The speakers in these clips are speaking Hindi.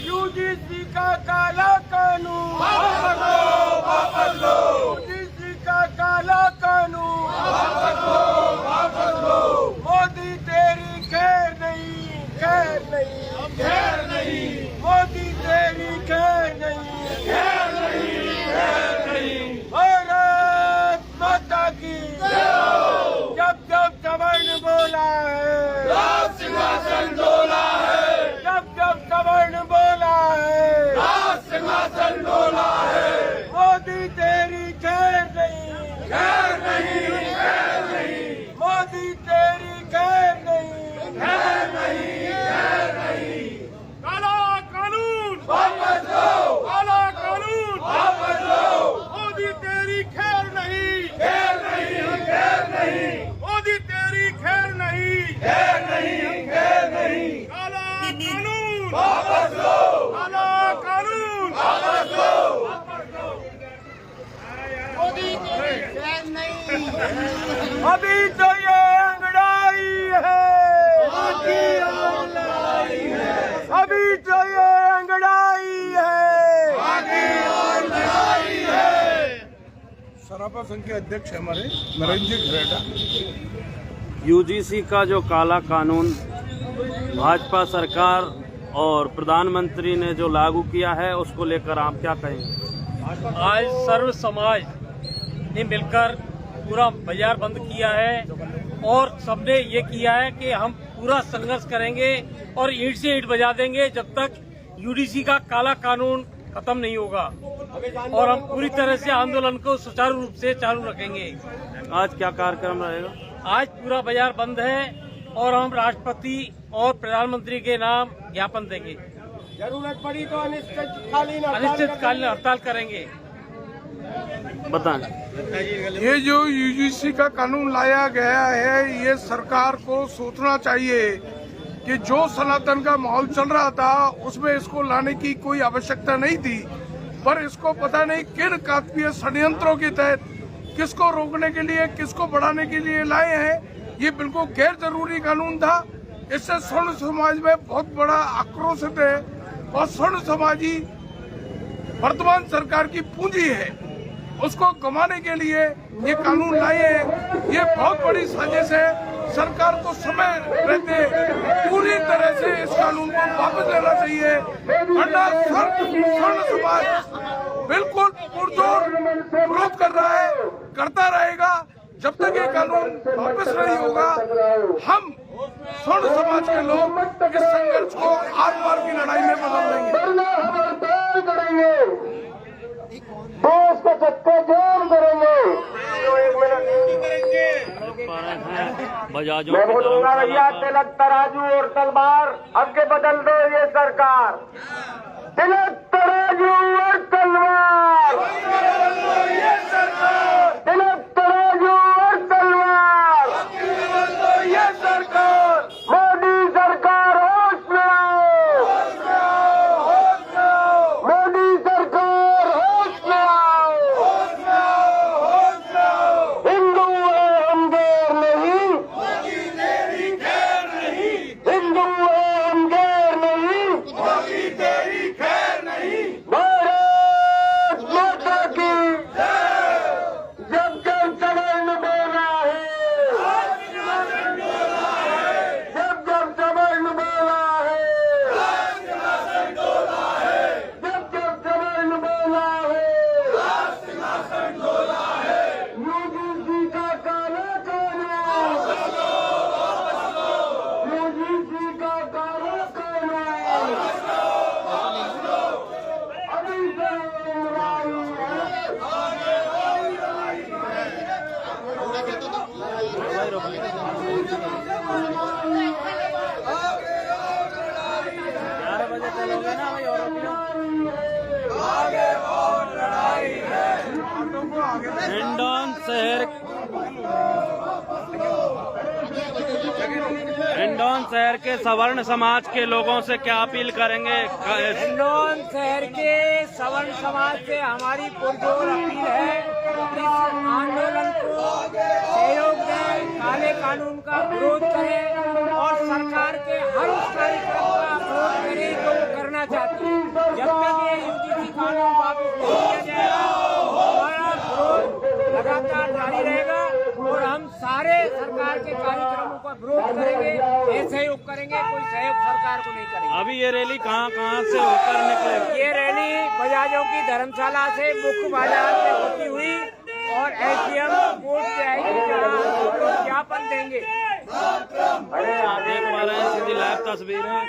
यूजीसी का काला कानून वापस लो, वापस लो। यूजीसी का काला कानून वापस लो, वापस लो। मोदी तेरी खैर नहीं, खैर नहीं, खैर नहीं। मोदी तेरी खैर नहीं, खैर नहीं, खैर नहीं। भारत माता की जय हो। जब जब सवर्ण बोला है, राज सिंहासन डोला है। जब जब सवर्ण बोला है, राज सिंहासन डोला है। मोदी तेरी खैर नहीं, खैर नहीं, खैर नहीं। मोदी तेरी खैर नहीं, खैर नहीं, खैर नहीं। काला कानून वापस लो, काला कानून वापस लो। मोदी तेरी खैर नहीं, खैर नहीं, खैर नहीं। मोदी तेरी खैर नहीं, खैर नहीं, खैर नहीं। काला कानून वापस लो, काला कानून वापस लो, वापस लो। मोदी तेरी खैर नहीं। अभी तो ये अंगड़ाई है, अभी तो ये अंगड़ाई है, आगे और लड़ाई है। सराफा संघ के अध्यक्ष हमारे नरेंद्र जी खरेटा। यूजीसी का जो काला कानून भाजपा सरकार और प्रधानमंत्री ने जो लागू किया है, उसको लेकर आप क्या कहेंगे? आज सर्व समाज ने मिलकर पूरा बाजार बंद किया है और सबने ये किया है कि हम पूरा संघर्ष करेंगे और ईंट से ईंट बजा देंगे जब तक यूजीसी का काला कानून खत्म नहीं होगा। और हम पूरी तरह से आंदोलन को सुचारू रूप से चालू रखेंगे। आज क्या कार्यक्रम रहेगा? आज पूरा बाजार बंद है और हम राष्ट्रपति और प्रधानमंत्री के नाम ज्ञापन देंगे। जरूरत पड़ी तो अनिश्चितकालीन हड़ताल करेंगे। बताएं। ये जो यूजीसी का कानून लाया गया है, ये सरकार को सोचना चाहिए कि जो सनातन का माहौल चल रहा था उसमें इसको लाने की कोई आवश्यकता नहीं थी, पर इसको पता नहीं किन काकपीय षड्यंत्रों के तहत किसको रोकने के लिए, किसको बढ़ाने के लिए लाए हैं। ये बिल्कुल गैर जरूरी कानून था। इससे स्वर्ण समाज में बहुत बड़ा आक्रोशित है और स्वर्ण समाजी वर्तमान सरकार की पूंजी है, उसको गंवाने के लिए ये कानून लाए हैं। ये बहुत बड़ी साजिश है। सरकार को समय रहते पूरी तरह से इस कानून को वापस लेना चाहिए, वरना स्वर्ण समाज बिल्कुल पुरजोर विरोध कर रहा है, करता रहेगा। जब तक ये कानून वापस नहीं होगा, हम स्वर्ण समाज के लोग इस संघर्ष को आर पार की लड़ाई में बदल देंगे। देश को चक्का जाम करेंगे। देख पा रहे हैं बजाजों मैं की बोलूंगा भैया, धर्मशाला पर तिलक तराजू और तलवार आगे बदल दो ये सरकार। तिलक तराजू और तलवार, तिलक तराजू और तलवार, ये सरकार। मोदी सरकार होश में आओ, मोदी सरकार होश में आओ। हिंदू है हम गैर नहीं, हिंदू है हम गैर नहीं, भारत माता की जब जब सवर्ण बोला है, जब जब सवर्ण बोला है, जब जब सवर्ण बोला है, यूजीसी का काला कानून, यूजीसी का काला कानून अभी से लड़ाई है। हिंडौन शहर के सवर्ण समाज के लोगों से क्या अपील करेंगे? हिंडौन शहर के सवर्ण समाज से हमारी पुरजोर अपील है, इस आंदोलन को सहयोग दें, काले कानून का विरोध करें और सरकार के हर उस कार्यक्रम का विरोध करें जो वो करना चाहती है। जब तक ये यूजीसी कानून वापस नहीं किया जाएगा, हमारा विरोध लगातार जारी रहेगा और हम सारे सरकार के कार्यक्रमों का विरोध करेंगे, ये सहयोग करेंगे, कोई सहयोग सरकार को नहीं करेंगे। अभी ये रैली कहाँ से होकर निकले? ये रैली बजाजों की धर्मशाला से मुख्य बाजार से होती हुई और एसडीएम कोर्ट से आएगी, जहाँ हम लोग ज्ञापन देंगे। देख पा रहे हैं सीधी लाइव तस्वीरें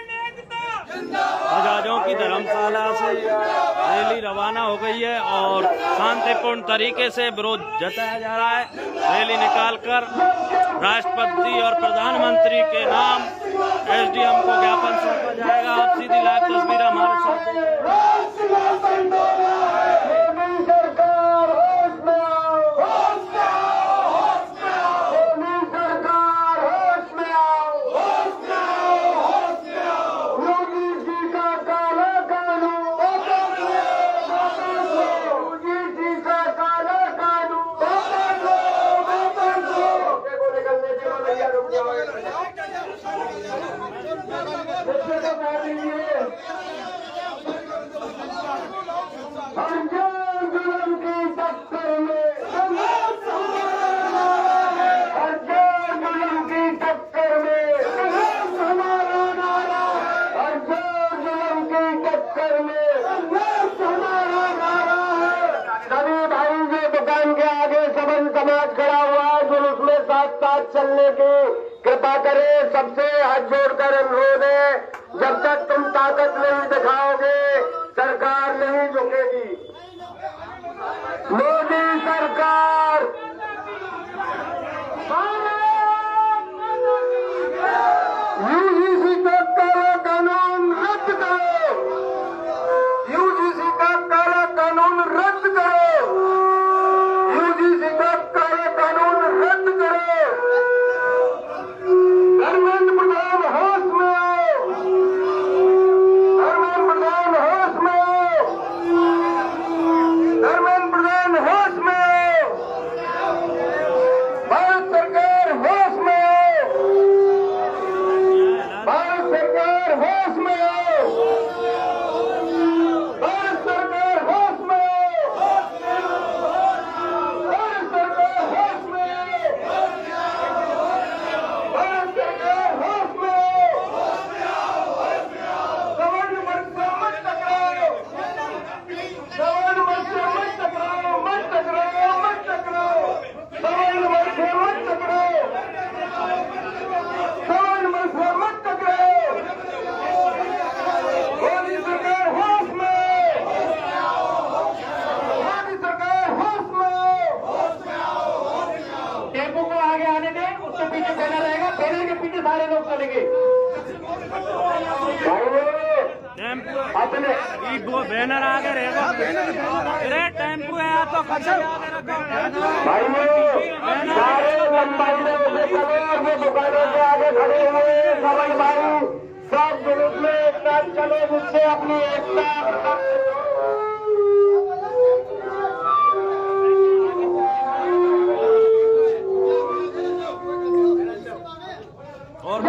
बजाजों की धर्मशाला से रैली रवाना हो गई है और शांतिपूर्ण तरीके से विरोध जताया जा रहा है। रैली निकालकर राष्ट्रपति और प्रधानमंत्री के नाम एसडीएम को ज्ञापन सौंपा जाएगा। आप सीधी लाइव तस्वीर हमारे साथ चलने की कृपा करें। सबसे हाथ जोड़कर अनुरोध है, जब तक तुम ताकत नहीं दिखाओगे सरकार नहीं झुकेगी। मोदी सरकार यूजीसी का काला कानून रद्द करो, यूजीसी का काला कानून रद्द करो, यूजीसी का काला कानून रद्द करो। धर्मेंद्र प्रधान होश में आओ, धर्मेंद्र प्रधान होश में आओ, धर्मेंद्र प्रधान होश में आओ। उसके पीछे बैनर रहेगा, बैनर के पीछे सारे लोग चलेंगे। अपने वो बैनर आगे रहेगा, अरे टेम्पो है तो सारे लंबाई में उसे चले और वो दुकानों के आगे खड़े हुए सवाई भाई सब जुलूस में एक साथ चले, मुझसे अपनी एकता और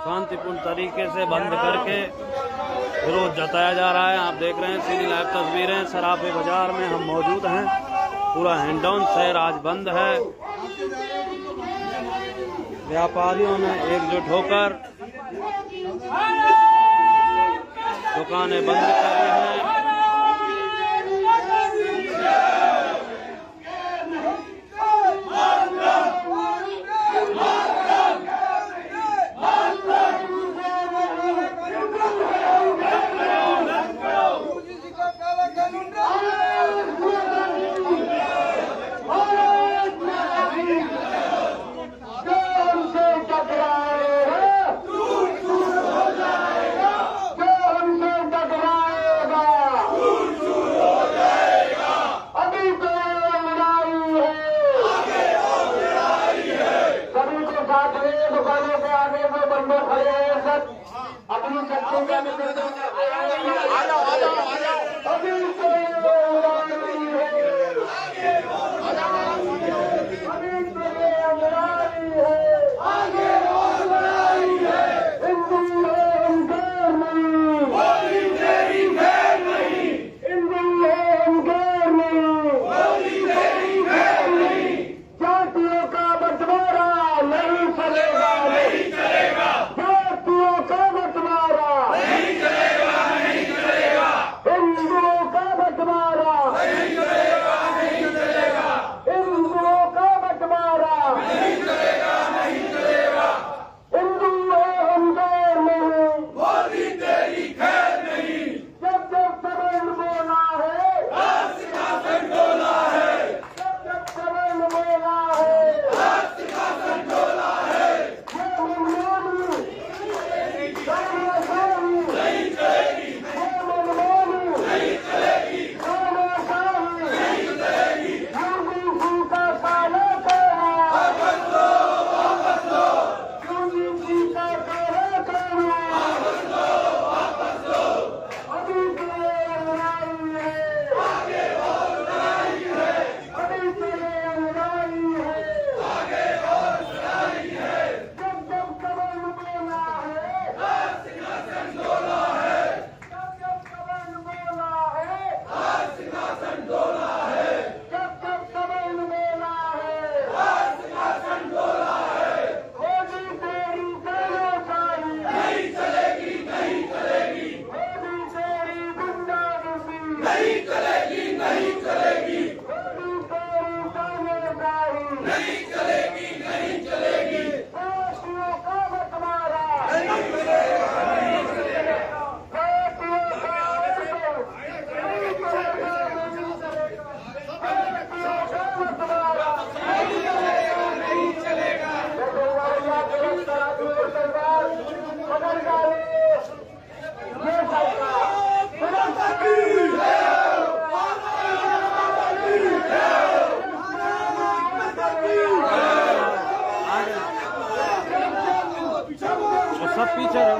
शांतिपूर्ण तरीके से बंद करके विरोध जताया जा रहा है। आप देख रहे हैं सीधी लाइव तस्वीरें, सराफे बाजार में हम मौजूद हैं। पूरा हिंडौन शहर आज बंद है। व्यापारियों ने एकजुट होकर दुकानें बंद कर दी हैं। टकराएगा नहीं चलेगी, नहीं चलेगी, नहीं चलेगी, नहीं चलेगी, सब पीछे रहो।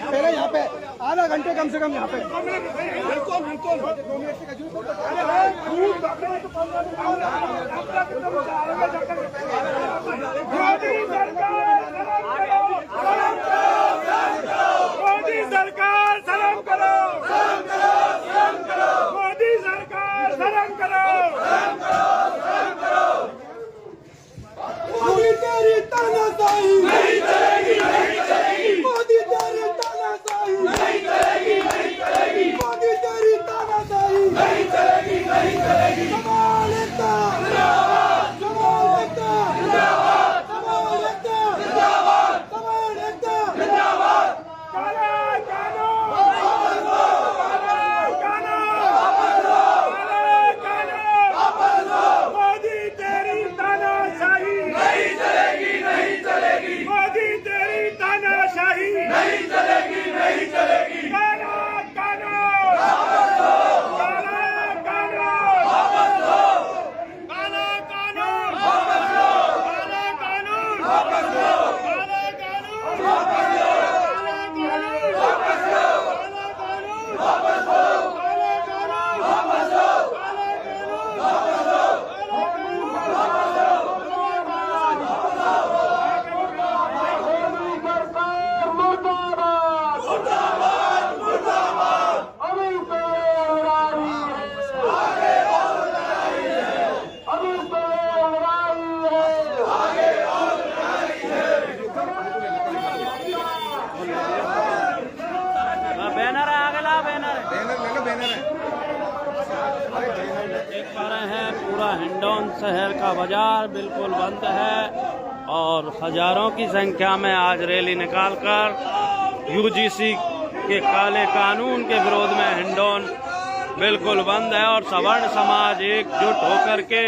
पहले यहाँ पे आधा घंटे कम से कम यहाँ पे मोदी सरकार शर्म करो, मोदी सरकार शर्म करो, मोदी तेरी तानाशाही नहीं चलेगी, नहीं चलेगी, मोदी तेरी तानाशाही नहीं चलेगी, नहीं चलेगी, मोदी तेरी तानाशाही नहीं चलेगी, नहीं चलेगी, समाल एकता जिंदाबाद, समाल एकता जिंदाबाद, समाल एकता जिंदाबाद, समाल एकता जिंदाबाद, काला कानून वापस लो, काला कानून वापस लो, काला कानून वापस लो, मोदी तेरी तानाशाही नहीं चलेगी, नहीं चलेगी, मोदी तेरी तानाशाही नहीं चलेगी, नहीं चलेगी, काला कानून वापस लो, काला कानून वापस लो, काला कानून वापस लो, काला कानून वापस लो, काला कानून वापस लो, काला कानून वापस लो, काला कानून वापस लो, काला कानून वापस लो, काला कानून वापस लो, काला कानून वापस लो, मुर्दाबाद, मुर्दाबाद, अभी तो लड़ाई है, आगे और लड़ाई है, अभी तो लड़ाई है, आगे और लड़ाई है, बैनर है, अगला बैनर है, देख पा रहे हैं पूरा हिंडौन शहर का बाजार बिल्कुल बंद है और हजारों की संख्या में आज रैली निकालकर यूजीसी के काले कानून के विरोध में हिंडौन बिल्कुल बंद है और सवर्ण समाज एकजुट होकर के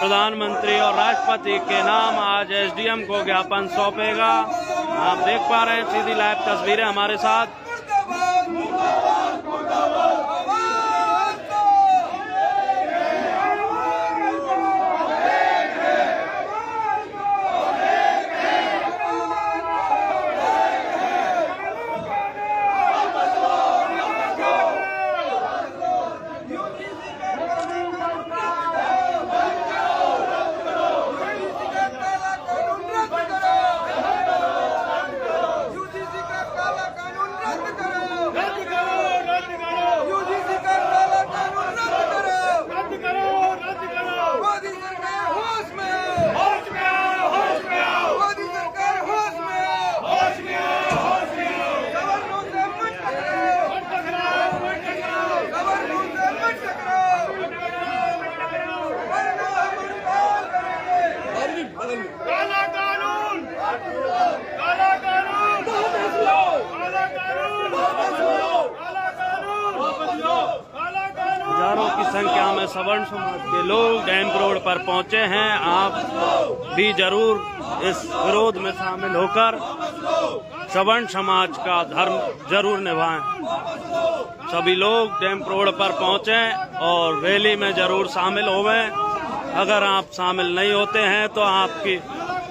प्रधानमंत्री और राष्ट्रपति के नाम आज एसडीएम को ज्ञापन सौंपेगा। आप देख पा रहे हैं सीधी लाइव तस्वीरें हमारे साथ। संख्या में सवर्ण समाज के लोग डैम रोड पर पहुंचे हैं। आप भी जरूर इस विरोध में शामिल होकर सवर्ण समाज का धर्म जरूर निभाएं। सभी लोग डैम रोड पर पहुंचे और रैली में जरूर शामिल होवें। अगर आप शामिल नहीं होते हैं तो आपकी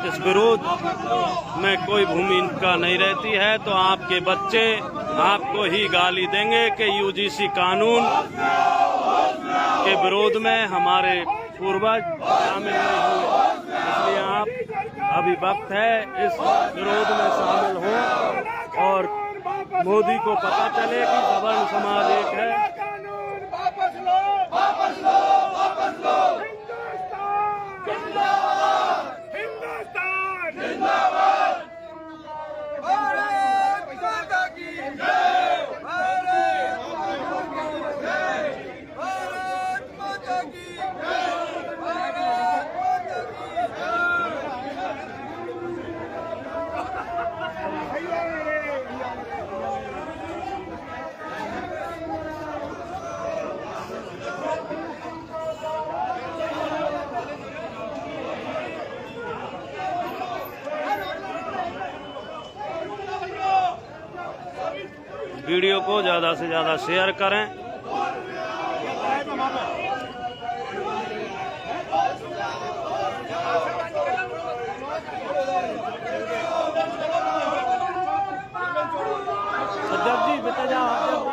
इस विरोध में कोई भूमिका नहीं रहती है, तो आपके बच्चे आपको ही गाली देंगे कि यूजीसी कानून के विरोध में हमारे पूर्वज शामिल नहीं हुए। इसलिए आप अभी वक्त है इस विरोध में शामिल हो और मोदी को पता चले कि सवर्ण समाज एक है। वीडियो को ज़्यादा से ज़्यादा शेयर करें। जल्दी बता जाओ।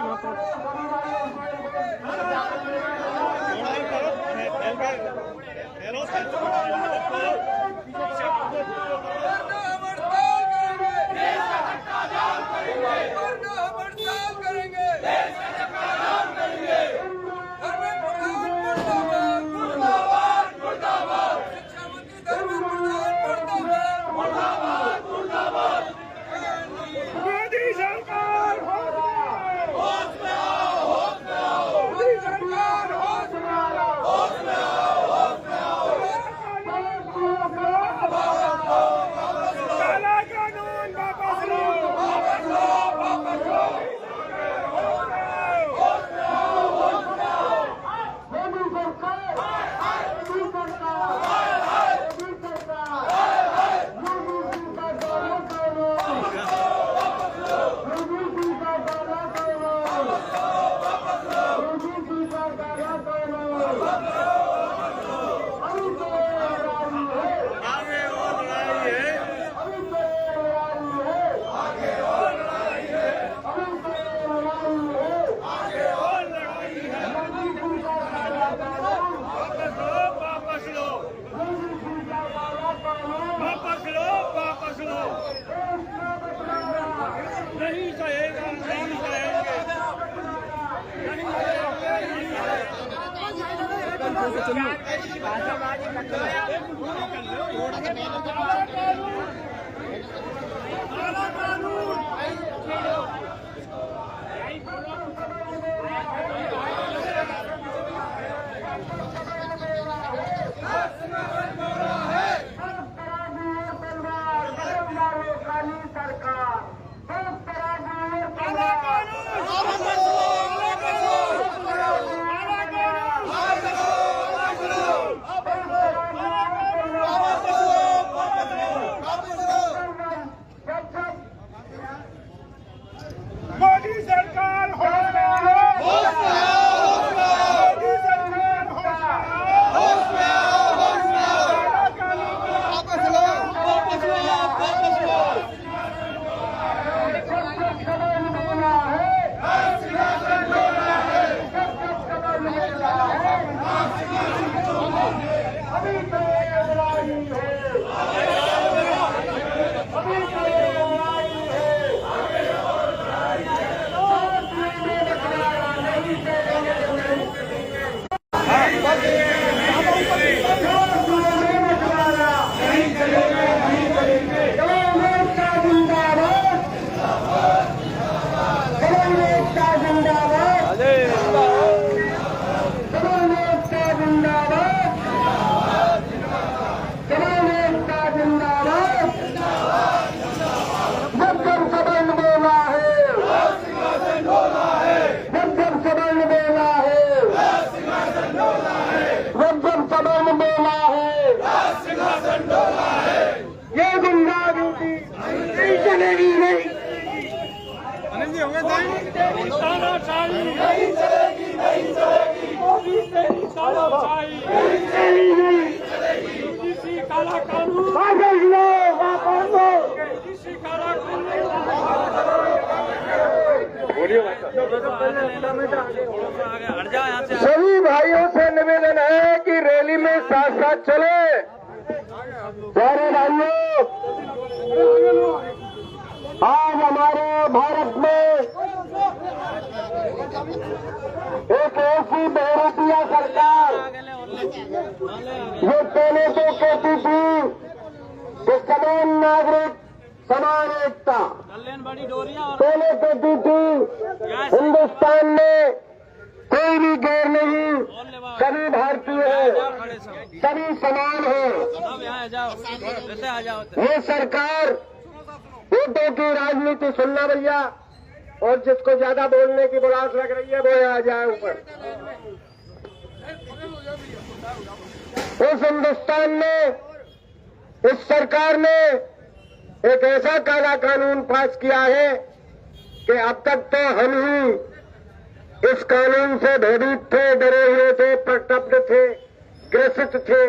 तानाशाही नहीं चलेगी, नहीं चलेगी, मोदी तेरी तानाशाही यूजीसी काला कानून वापस लो, वापस लो, यूजीसी काला कानून हट जाओ यहाँ से। सभी भाइयों से निवेदन है कि रैली में साथ साथ चले। प्यारे भाइयों, आज हमारे भारत में एक ऐसी बहुरूपिया सरकार जो पहले तो कहती थी कि समान नागरिक समान एकता, पहले कहती थी हिंदुस्तान में कोई भी गैर नहीं, सभी भारतीय है, सभी समान है। ये सरकार वोटों की राजनीति सुनना भैया, और जिसको ज्यादा बोलने की बुलास लग रही है वो आ जाए ऊपर। उस हिंदुस्तान में इस सरकार ने एक ऐसा काला कानून पास किया है कि अब तक तो हम ही इस कानून से भयभीत थे, डरे हुए थे, प्रतप्त थे, ग्रसित थे।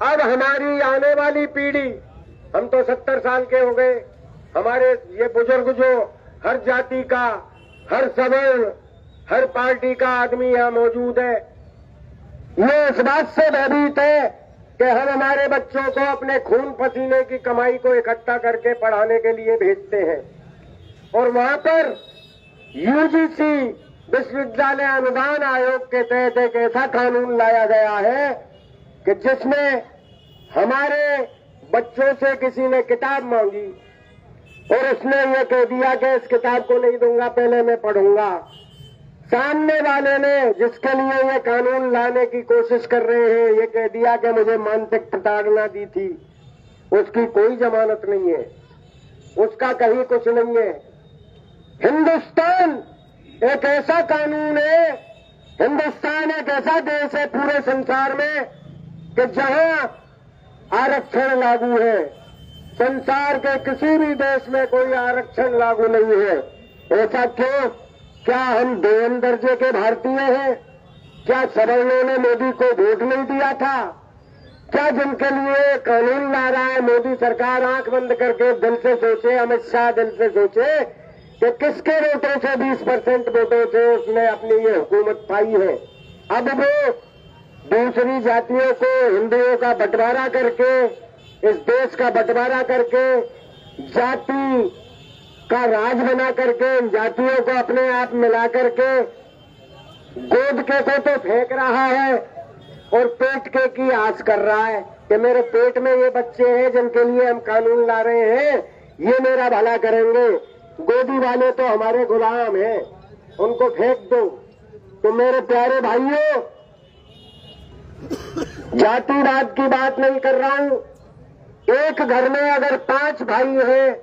अब हमारी आने वाली पीढ़ी, हम तो 70 साल के हो गए, हमारे ये बुजुर्ग जो हर जाति का, हर सवर्ण, हर पार्टी का आदमी यहाँ मौजूद है, ये इस बात से भयभीत है कि हम हमारे बच्चों को अपने खून पसीने की कमाई को इकट्ठा करके पढ़ाने के लिए भेजते हैं, और वहां पर यूजीसी विश्वविद्यालय अनुदान आयोग के तहत एक ऐसा कानून लाया गया है कि जिसमें हमारे बच्चों से किसी ने किताब मांगी और उसने ये कह दिया कि इस किताब को नहीं दूंगा, पहले मैं पढ़ूंगा। सामने वाले ने जिसके लिए ये कानून लाने की कोशिश कर रहे हैं, ये कह दिया कि मुझे मानसिक प्रताड़ना दी थी, उसकी कोई जमानत नहीं है, उसका कहीं कुछ नहीं है। हिंदुस्तान एक ऐसा कानून है, हिंदुस्तान एक ऐसा देश है पूरे संसार में कि जहां आरक्षण लागू है। संसार के किसी भी देश में कोई आरक्षण लागू नहीं है। ऐसा क्यों? क्या हम दोयम दर्जे के भारतीय हैं? क्या सवर्णों ने मोदी को वोट नहीं दिया था? क्या जिनके लिए कानून ला रहा है मोदी सरकार, आंख बंद करके दिल से सोचे, अमित शाह दिल से सोचे कि किसके वोटों से 20% वोटों से उसने अपनी ये हुकूमत पाई है। अब वो दूसरी जातियों को, हिंदुओं का बंटवारा करके, इस देश का बंटवारा करके, जाति का राज बना करके, जातियों को अपने आप मिला करके गोद के तो फेंक रहा है और पेट के की आस कर रहा है कि मेरे पेट में ये बच्चे हैं जिनके लिए हम कानून ला रहे हैं, ये मेरा भला करेंगे। गोदी वाले तो हमारे गुलाम हैं, उनको फेंक दो। तो मेरे प्यारे भाइयों, जातिवाद की बात नहीं कर रहा हूं। एक घर में अगर 5 भाई हैं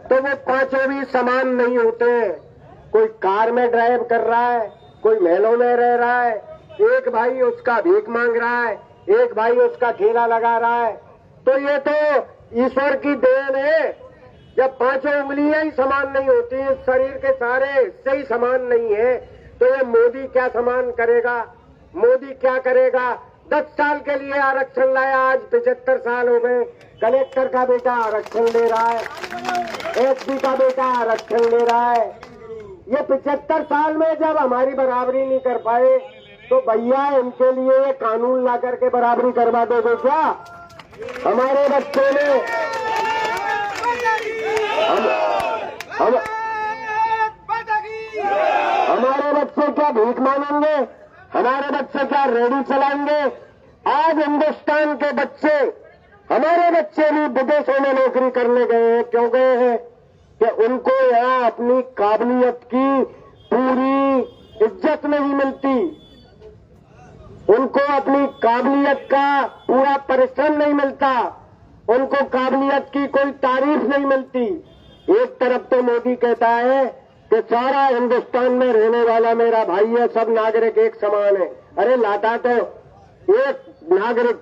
तो वो पांचों भी समान नहीं होते। कोई कार में ड्राइव कर रहा है, कोई महलों में रह रहा है, एक भाई उसका भीख मांग रहा है, एक भाई उसका ठेला लगा रहा है। तो ये तो ईश्वर की देन है। जब 5 उंगलियां ही समान नहीं होती, शरीर के सारे हिस्से ही समान नहीं है, तो ये मोदी क्या समान करेगा? मोदी क्या करेगा? 10 साल के लिए आरक्षण लाया, आज 75 साल हो गए। कलेक्टर का बेटा आरक्षण ले रहा है, एसपी का बेटा आरक्षण ले रहा है। ये 75 साल में जब हमारी बराबरी नहीं कर पाए तो भैया इनके लिए ये कानून ला करके बराबरी करवा दोगे क्या? हमारे बच्चों ने हमारे बच्चे क्या भीख मांगेंगे? हमारे बच्चे क्या रेडी चलाएंगे? आज हिंदुस्तान के बच्चे, हमारे बच्चे भी विदेशों में नौकरी करने गए हैं। क्यों गए हैं? कि उनको यहाँ अपनी काबिलियत की पूरी इज्जत नहीं मिलती, उनको अपनी काबिलियत का पूरा परिश्रम नहीं मिलता, उनको काबिलियत की कोई तारीफ नहीं मिलती। एक तरफ तो मोदी कहता है कि सारा हिंदुस्तान में रहने वाला मेरा भाई है, सब नागरिक एक समान है। अरे लाता तो एक नागरिक,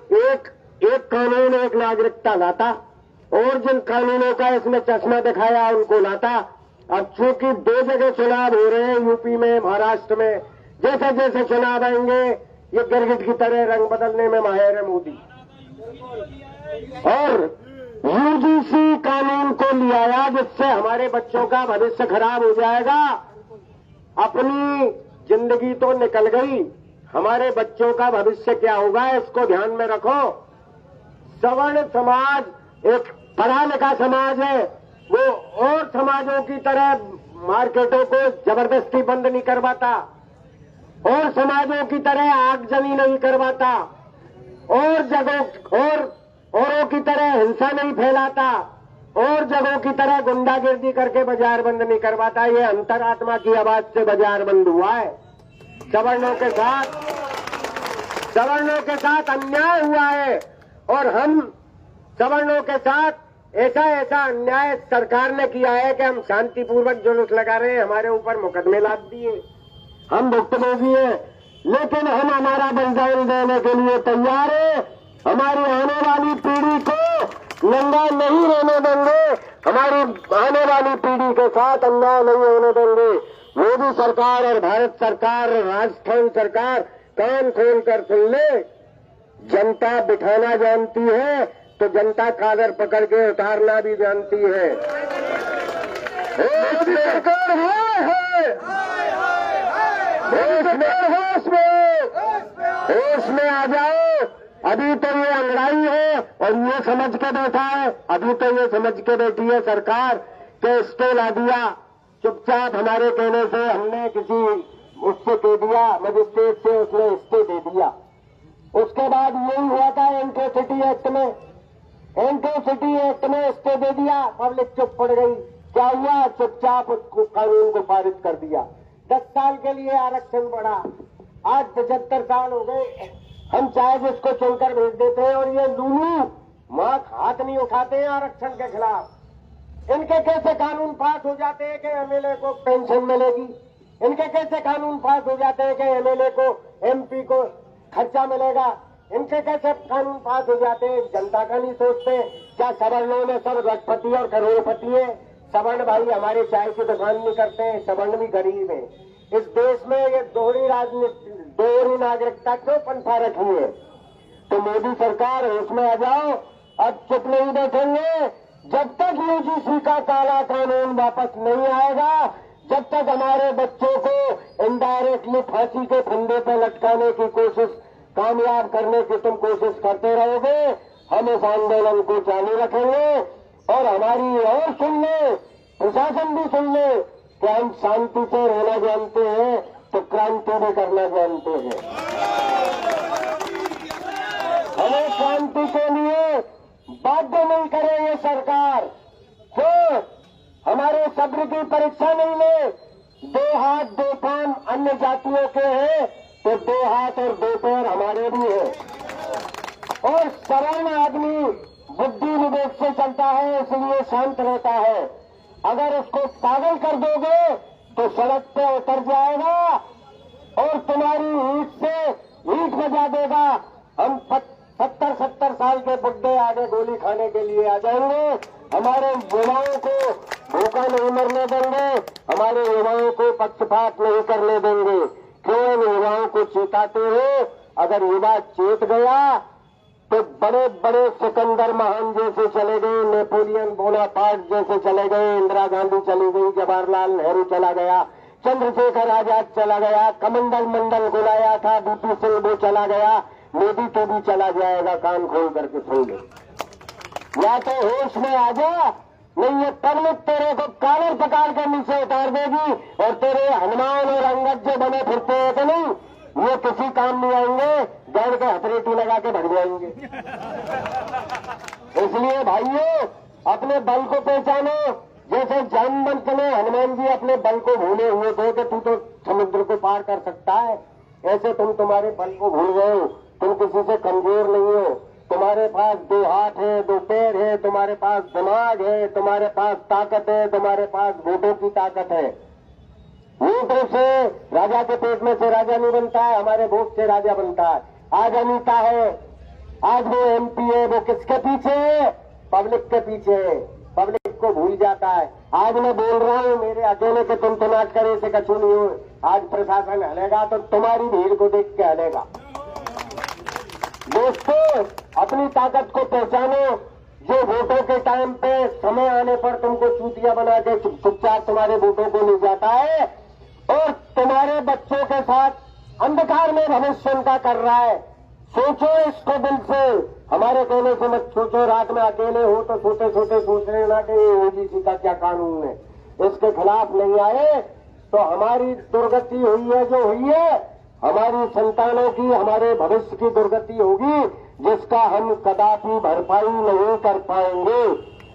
एक कानून, एक नागरिकता लाता, और जिन कानूनों का इसमें चश्मा दिखाया उनको लाता। अब चूंकि 2 जगह चुनाव हो रहे हैं, यूपी में, महाराष्ट्र में, जैसे जैसे चुनाव आएंगे ये गिरगिट की तरह रंग बदलने में माहिर है मोदी। और यूजीसी कानून को ले आया जिससे हमारे बच्चों का भविष्य खराब हो जाएगा। अपनी जिंदगी तो निकल गई, हमारे बच्चों का भविष्य क्या होगा इसको ध्यान में रखो। सवर्ण समाज एक पढ़ा लिखा समाज है, वो और समाजों की तरह मार्केटों को जबरदस्ती बंद नहीं करवाता, और समाजों की तरह आगजनी नहीं करवाता, और जगहों औरों की तरह हिंसा नहीं फैलाता, और जगहों की तरह गुंडागिर्दी करके बाजार बंद नहीं करवाता। ये अंतरात्मा की आवाज से बाजार बंद हुआ है। सवर्णों के साथ अन्याय हुआ है, और हम सवर्णों के साथ ऐसा अन्याय सरकार ने किया है कि हम शांतिपूर्वक जुलूस लगा रहे हैं, हमारे ऊपर मुकदमे लाद दिए, हम भुक्तभोगी हैं, लेकिन हम हमारा बलिदान देने के लिए तैयार हैं। हमारी आने वाली पीढ़ी को नंगा नहीं रहने देंगे, हमारी आने वाली पीढ़ी के साथ अन्याय नहीं होने देंगे। मोदी सरकार और भारत सरकार, राजस्थान सरकार कान खोल कर सुन ले, जनता बिठाना जानती है तो जनता कादर पकड़ के उतारना भी जानती है। मोदी सरकार होश में आ जाओ। अभी तो ये अंगड़ाई है और ये समझ के बैठा है, अभी तो ये समझ के बैठी है सरकार के स्टे ला दिया। चुपचाप हमारे कहने से हमने किसी उससे कह दिया, मजिस्ट्रेट से, उसने स्टे दे दिया। उसके बाद यही हुआ था एंट्रोसिटी एक्ट में स्टे दे दिया, पब्लिक चुप पड़ गई। क्या हुआ? चुपचाप उसको कानून को पारित कर दिया। 10 साल के लिए आरक्षण बढ़ा, आज 75 साल हो गए। हम चाहे जिसको चुनकर भेज देते हैं, और ये लूलू मात हाथ नहीं उठाते हैं आरक्षण के खिलाफ। इनके कैसे कानून पास हो जाते हैं कि एमएलए को पेंशन मिलेगी, इनके कैसे कानून पास हो जाते हैं कि एमएलए को, एमपी को खर्चा मिलेगा, इनके कैसे कानून पास हो जाते हैं, जनता का नहीं सोचते। क्या सवर्णों में सब लखपति और करोड़पति है? सवर्ण भाई हमारे चाय की दुकान नहीं करते हैं, सवर्ण भी गरीब है। इस देश में ये दोहरी नागरिकता क्यों पंथा रखी है? तो मोदी सरकार उसमें आ जाओ, अब चुप नहीं बैठेंगे जब तक यूजीसी का काला कानून वापस नहीं आएगा, जब तक हमारे बच्चों को इनडायरेक्टली फांसी के फंदे पर लटकाने की कोशिश, कामयाब करने की तुम कोशिश करते रहोगे। हम इस आंदोलन को चालू रखेंगे, और हमारी और सुन ले, प्रशासन भी सुन ले कि हम शांति से रहना जानते हैं तो क्रांति भी करना जानते हैं। हमें शांति के लिए बाध्य नहीं करे ये सरकार, जो हमारे सब्र की परीक्षा नहीं ले। 2 हाथ 2 पांव अन्य जातियों के हैं तो 2 हाथ और 2 पैर हमारे भी हैं। और सवर्ण आदमी बुद्धि विवेक से चलता है, इसलिए शांत रहता है। अगर उसको पागल कर दोगे तो सड़क पे उतर जाएगा और तुम्हारी ईंट से ईंट बजा देगा। हम 70 साल के बुड्ढे आगे गोली खाने के लिए आ जाएंगे। हमारे युवाओं को भूखा नहीं मरने देंगे, हमारे युवाओं को पक्षपात नहीं करने देंगे। क्यों इन युवाओं को चेताते हो? अगर युवा चेत गया तो बड़े बड़े सिकंदर महान जैसे चले गए, नेपोलियन बोनापार्ट जैसे चले गए, इंदिरा गांधी चली गई, जवाहरलाल नेहरू चला गया, चंद्रशेखर आजाद चला गया, कमंडल मंडल बुलाया था, बीपी सिंह वो चला गया, मोदी तो भी चला जाएगा। कान खोल करके सुन ले, या तो होश में आ जा, नहीं ये पब्लिक तेरे को कालर पकड़ कर नीचे उतार देगी। और तेरे हनुमान और अंगद जो बने फिरते हैं कि नहीं, ये किसी काम नहीं आएंगे, गैर के हथरेटी लगा के भग जाएंगे। इसलिए भाइयों, अपने बल को पहचानो। जैसे जामवंत में हनुमान जी अपने बल को भूले हुए थे कि तू तो समुद्र को पार कर सकता है, ऐसे तुम तुम्हारे बल को भूल गए हो। तुम किसी से कमजोर नहीं हो, तुम्हारे पास 2 हाथ है, 2 पैर है, तुम्हारे पास दिमाग है, तुम्हारे पास ताकत है, तुम्हारे पास वोटों की ताकत है। वोटों से राजा के पेट में से राजा नहीं बनता है, हमारे वोट से राजा बनता है। आज अनीता है, आज वो एमपी है, वो किसके पीछे है? पब्लिक के पीछे है। पब्लिक को भूल जाता है। आज मैं बोल रहा हूँ, मेरे अकेले के तुम तनाट करे से कछु नहीं हो। आज प्रशासन हलेगा तो तुम्हारी भीड़ को देख के हलेगा। दोस्तों, अपनी ताकत को पहचानो। जो वोटों के टाइम पे समय आने पर तुमको चूतिया बना के चुपचाप तुम्हारे वोटों को ले जाता है और तुम्हारे बच्चों के साथ अंधकार में भविष्य उनका कर रहा है। सोचो इसको दिल से, हमारे कहने से मत सोचो। रात में अकेले हो तो सोते सोते सोच रहे ना कि यूजीसी का क्या कानून है, इसके खिलाफ नहीं आए तो हमारी दुर्गति हुई है जो हुई है, हमारी संतानों की, हमारे भविष्य की दुर्गति होगी, जिसका हम कदापि भरपाई नहीं कर पाएंगे।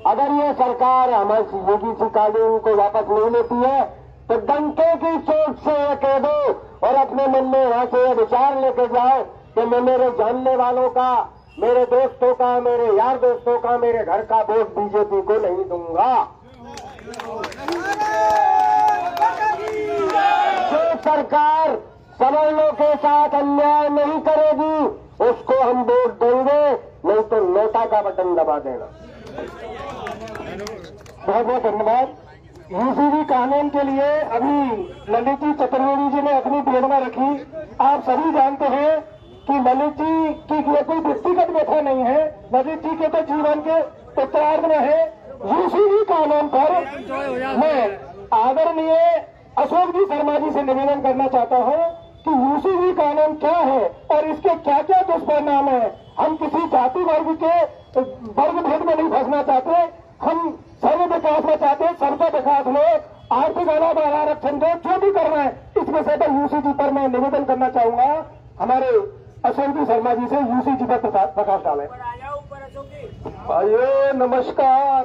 अगर ये सरकार हमारे यूजीसी कानून को वापस नहीं लेती है तो डंके की चोट से ये कह दो और अपने मन में यहाँ से ये विचार लेके जाओ कि मैं मेरे जानने वालों का, मेरे दोस्तों का, मेरे यार दोस्तों का, मेरे घर का वोट बीजेपी को नहीं दूंगा। जो सरकार सवर्णों के साथ अन्याय नहीं करेगी उसको हम वोट देंगे, नहीं तो नोटा का बटन दबा देना। बहुत बहुत धन्यवाद। यूसीसी कानून के लिए अभी ललित जी चतुर्वेदी जी ने अपनी प्रेरणा रखी। आप सभी जानते हैं कि ललित जी की ये कोई व्यक्तिगत व्यथा नहीं है, ललित जी के तो जीवन के उत्तरार्ध में है। यूसीसी कानून पर मैं आदरणीय अशोक जी शर्मा जी से निवेदन करना चाहता हूं कि यूसीसी कानून क्या है और इसके क्या क्या दुष्परिणाम है। हम किसी जाति वर्ग के वर्ग भेद में नहीं फंसना चाहते, हम सर्व विकास में चाहते हैं। सबका विकास हो, आर्थिक अलावा आरक्षण दो, जो भी करना है इस विषय पर यूसीसी पर मैं निवेदन करना चाहूंगा। हमारे अशोक जी शर्मा जी से यूसीसी पर प्रकाश डालें। भाइयों नमस्कार।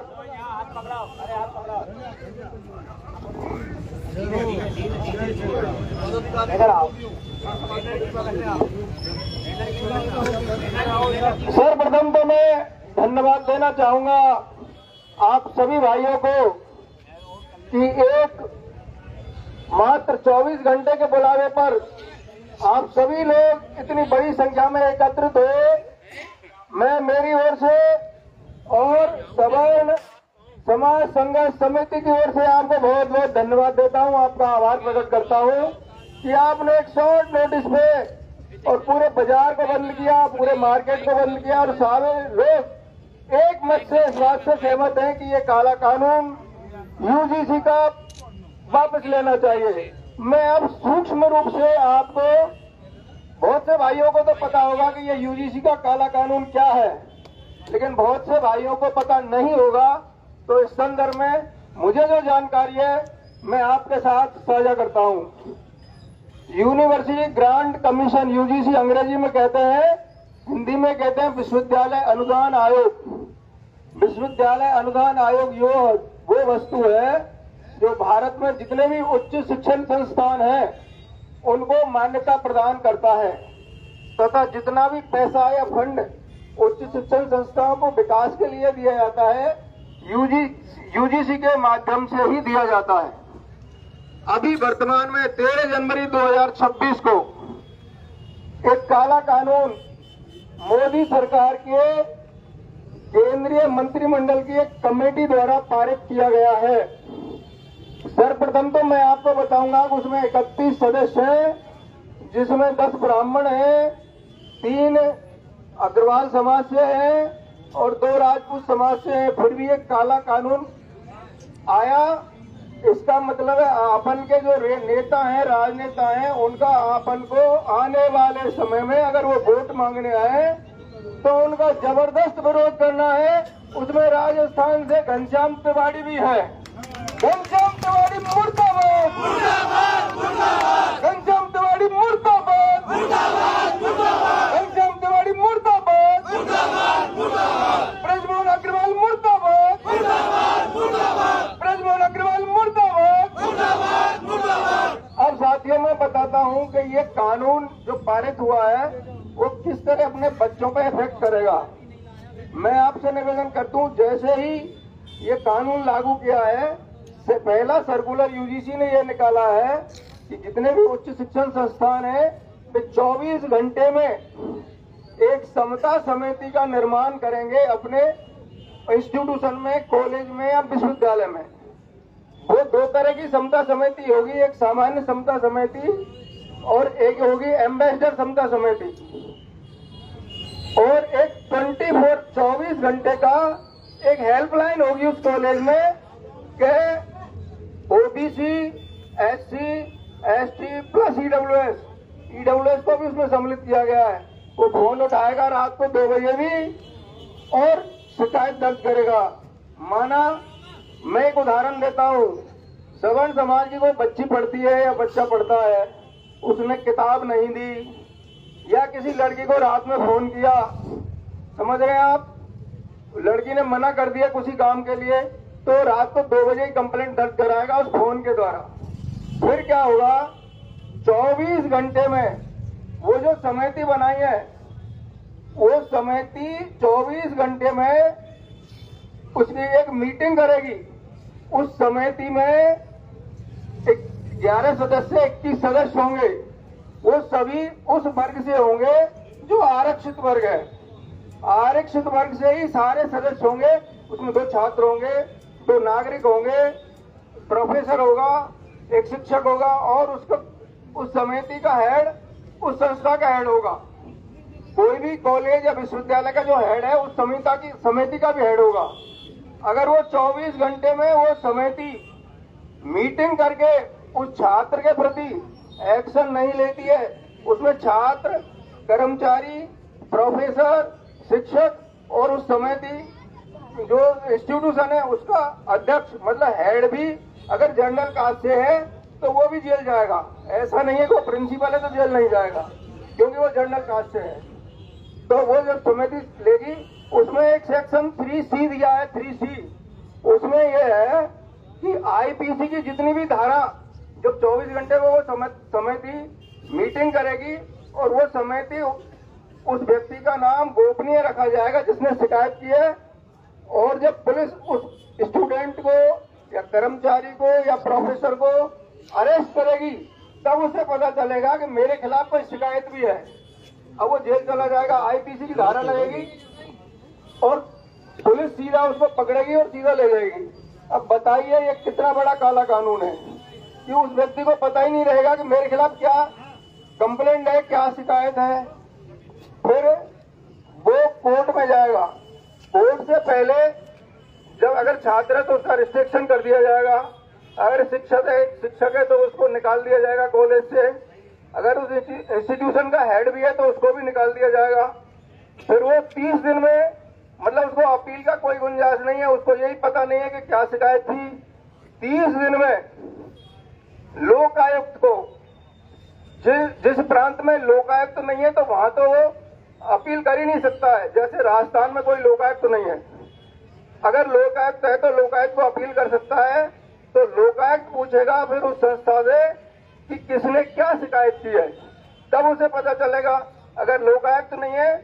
सर्वप्रथम तो मैं धन्यवाद देना चाहूंगा आप सभी भाइयों को कि एक मात्र 24 घंटे के बुलावे पर आप सभी लोग इतनी बड़ी संख्या में एकत्रित हुए। मैं मेरी ओर से और सवर्ण समाज संघर्ष समिति की ओर से आपको बहुत बहुत धन्यवाद देता हूं, आपका आभार प्रकट करता हूं कि आपने एक शॉर्ट नोटिस पे और पूरे बाजार को बंद किया, पूरे मार्केट को बंद किया और सारे लोग एक मत से इस बात से सहमत हैं कि ये काला कानून यूजीसी का वापस लेना चाहिए। मैं अब सूक्ष्म रूप से आपको, बहुत से भाइयों को तो पता होगा कि ये यूजीसी का काला कानून क्या है, लेकिन बहुत से भाइयों को पता नहीं होगा। तो इस संदर्भ में मुझे जो जानकारी है मैं आपके साथ साझा करता हूं। यूनिवर्सिटी ग्रांट कमीशन, यूजीसी अंग्रेजी में कहते हैं, हिंदी में कहते हैं विश्वविद्यालय अनुदान आयोग। विश्वविद्यालय अनुदान आयोग वो वस्तु है जो भारत में जितने भी उच्च शिक्षण संस्थान हैं उनको मान्यता प्रदान करता है तथा जितना भी पैसा या फंड उच्च शिक्षण संस्थाओं को विकास के लिए दिया जाता है यूजीसी के माध्यम से ही दिया जाता है। अभी वर्तमान में 13 जनवरी 2026 को एक काला कानून मोदी सरकार के केंद्रीय मंत्रिमंडल की एक कमेटी द्वारा पारित किया गया है। सर्वप्रथम तो मैं आपको बताऊंगा कि उसमें 31 सदस्य हैं, जिसमें 10 ब्राह्मण हैं, 3 अग्रवाल समाज से हैं और 2 राजपूत समाज से हैं। फिर भी एक काला कानून आया। इसका मतलब है आपन के जो नेता हैं, राजनेता हैं, उनका आपन को आने वाले समय में अगर वो वोट मांगने आए तो उनका जबरदस्त विरोध करना है। उसमें राजस्थान से घनश्याम तिवारी भी है। घनश्याम तिवारी मुर्दाबाद, घनश्याम तिवारी मुर्दाबाद, घनश्याम तिवारी मुर्दाबाद, ब्रजमोहन अग्रवाल मुर्दाबाद, ब्रजमोहन अग्रवाल मुर्दाबाद। अब साथियों मैं बताता हूं कि ये कानून जो पारित हुआ है वो किस तरह अपने बच्चों पर इफेक्ट करेगा। मैं आपसे निवेदन करता हूं, जैसे ही ये कानून लागू किया है, से पहला सर्कुलर यूजीसी ने यह निकाला है कि जितने भी उच्च शिक्षण संस्थान हैं वे 24 घंटे में एक समता समिति का निर्माण करेंगे अपने इंस्टीट्यूशन में, कॉलेज में या विश्वविद्यालय में, वो दो तरह की समता समिति होगी। एक सामान्य समता समिति और एक होगी एम्बेसडर समता समिति। और एक 24 घंटे का एक हेल्पलाइन होगी उस कॉलेज में कि OBC, SC, ST plus EWS को भी उसमें सम्मिलित किया गया है। वो फोन उठाएगा रात को 2 बजे भी और शिकायत दर्ज करेगा। माना, मैं एक उदाहरण देता हूँ, सवर्ण समाज की कोई बच्ची पढ़ती है या बच्चा पढ़ता है, उसने किताब नहीं दी या किसी लड़की को रात में फोन किया, समझ रहे हैं आप, लड़की ने मना कर दिया किसी काम के लिए, तो रात को 2 बजे ही कंप्लेंट दर्ज कराएगा उस फोन के द्वारा। फिर क्या होगा, 24 घंटे में वो जो समिति बनाई है, वो समिति 24 घंटे में उसकी एक मीटिंग करेगी। उस समिति में 11 सदस्य, 21 सदस्य होंगे। वो सभी उस वर्ग से होंगे जो आरक्षित वर्ग है। आरक्षित वर्ग से ही सारे सदस्य होंगे। उसमें 2 छात्र होंगे, 2 नागरिक होंगे, प्रोफेसर होगा, एक शिक्षक होगा और उसको उस समिति का हेड उस संस्था का हेड होगा। कोई भी कॉलेज या विश्वविद्यालय का जो हेड है उस समिति का भी हेड होगा। अगर वो 24 घंटे में वो समिति मीटिंग करके उस छात्र के प्रति एक्शन नहीं लेती है, उसमें छात्र, कर्मचारी, प्रोफेसर, शिक्षक और उस समिति जो इंस्टीट्यूशन है उसका अध्यक्ष मतलब हेड भी अगर जनरल कास्ट से है तो वो भी जेल जाएगा। ऐसा नहीं है कि वो प्रिंसिपल है तो जेल नहीं जाएगा, क्योंकि वो जनरल कास्ट से है। तो वो जब समिति लेगी, उसमें एक सेक्शन 3C दिया है, 3C। उसमें ये है कि आईपीसी की जितनी भी धारा, जब 24 घंटे में वो समिति मीटिंग करेगी और वो समिति उस व्यक्ति का नाम गोपनीय रखा जाएगा जिसने शिकायत की है। और जब पुलिस उस स्टूडेंट को या कर्मचारी को या प्रोफेसर को अरेस्ट करेगी, तब उसे पता चलेगा कि मेरे खिलाफ कोई शिकायत भी है। अब वो जेल चला जाएगा, आईपीसी की धारा लगेगी और पुलिस सीधा उसको पकड़ेगी और सीधा ले जाएगी। अब बताइए ये कितना बड़ा काला कानून है कि उस व्यक्ति को पता ही नहीं रहेगा कि मेरे खिलाफ क्या कंप्लेंट है, क्या शिकायत है। फिर वो कोर्ट में जाएगा। कोर्ट से पहले जब अगर छात्र है तो उसका रिस्ट्रिक्शन कर दिया जाएगा, अगर शिक्षक है तो उसको निकाल दिया जाएगा कॉलेज से, अगर उस इंस्टीट्यूशन का हेड भी है तो उसको भी निकाल दिया जाएगा। फिर वो 30 दिन में, मतलब उसको अपील का कोई गुंजाइश नहीं है, उसको यही पता नहीं है कि क्या शिकायत थी। 30 दिन में लोकायुक्त को, जिस प्रांत में लोकायुक्त नहीं है तो वहां तो वो अपील कर ही नहीं सकता है। जैसे राजस्थान में कोई लोकायुक्त नहीं है, अगर लोकायुक्त है तो लोकायुक्त को अपील कर सकता है। तो लोकायुक्त पूछेगा फिर उस संस्था से कि किसने क्या शिकायत की है, तब उसे पता चलेगा। अगर लोकायुक्त नहीं है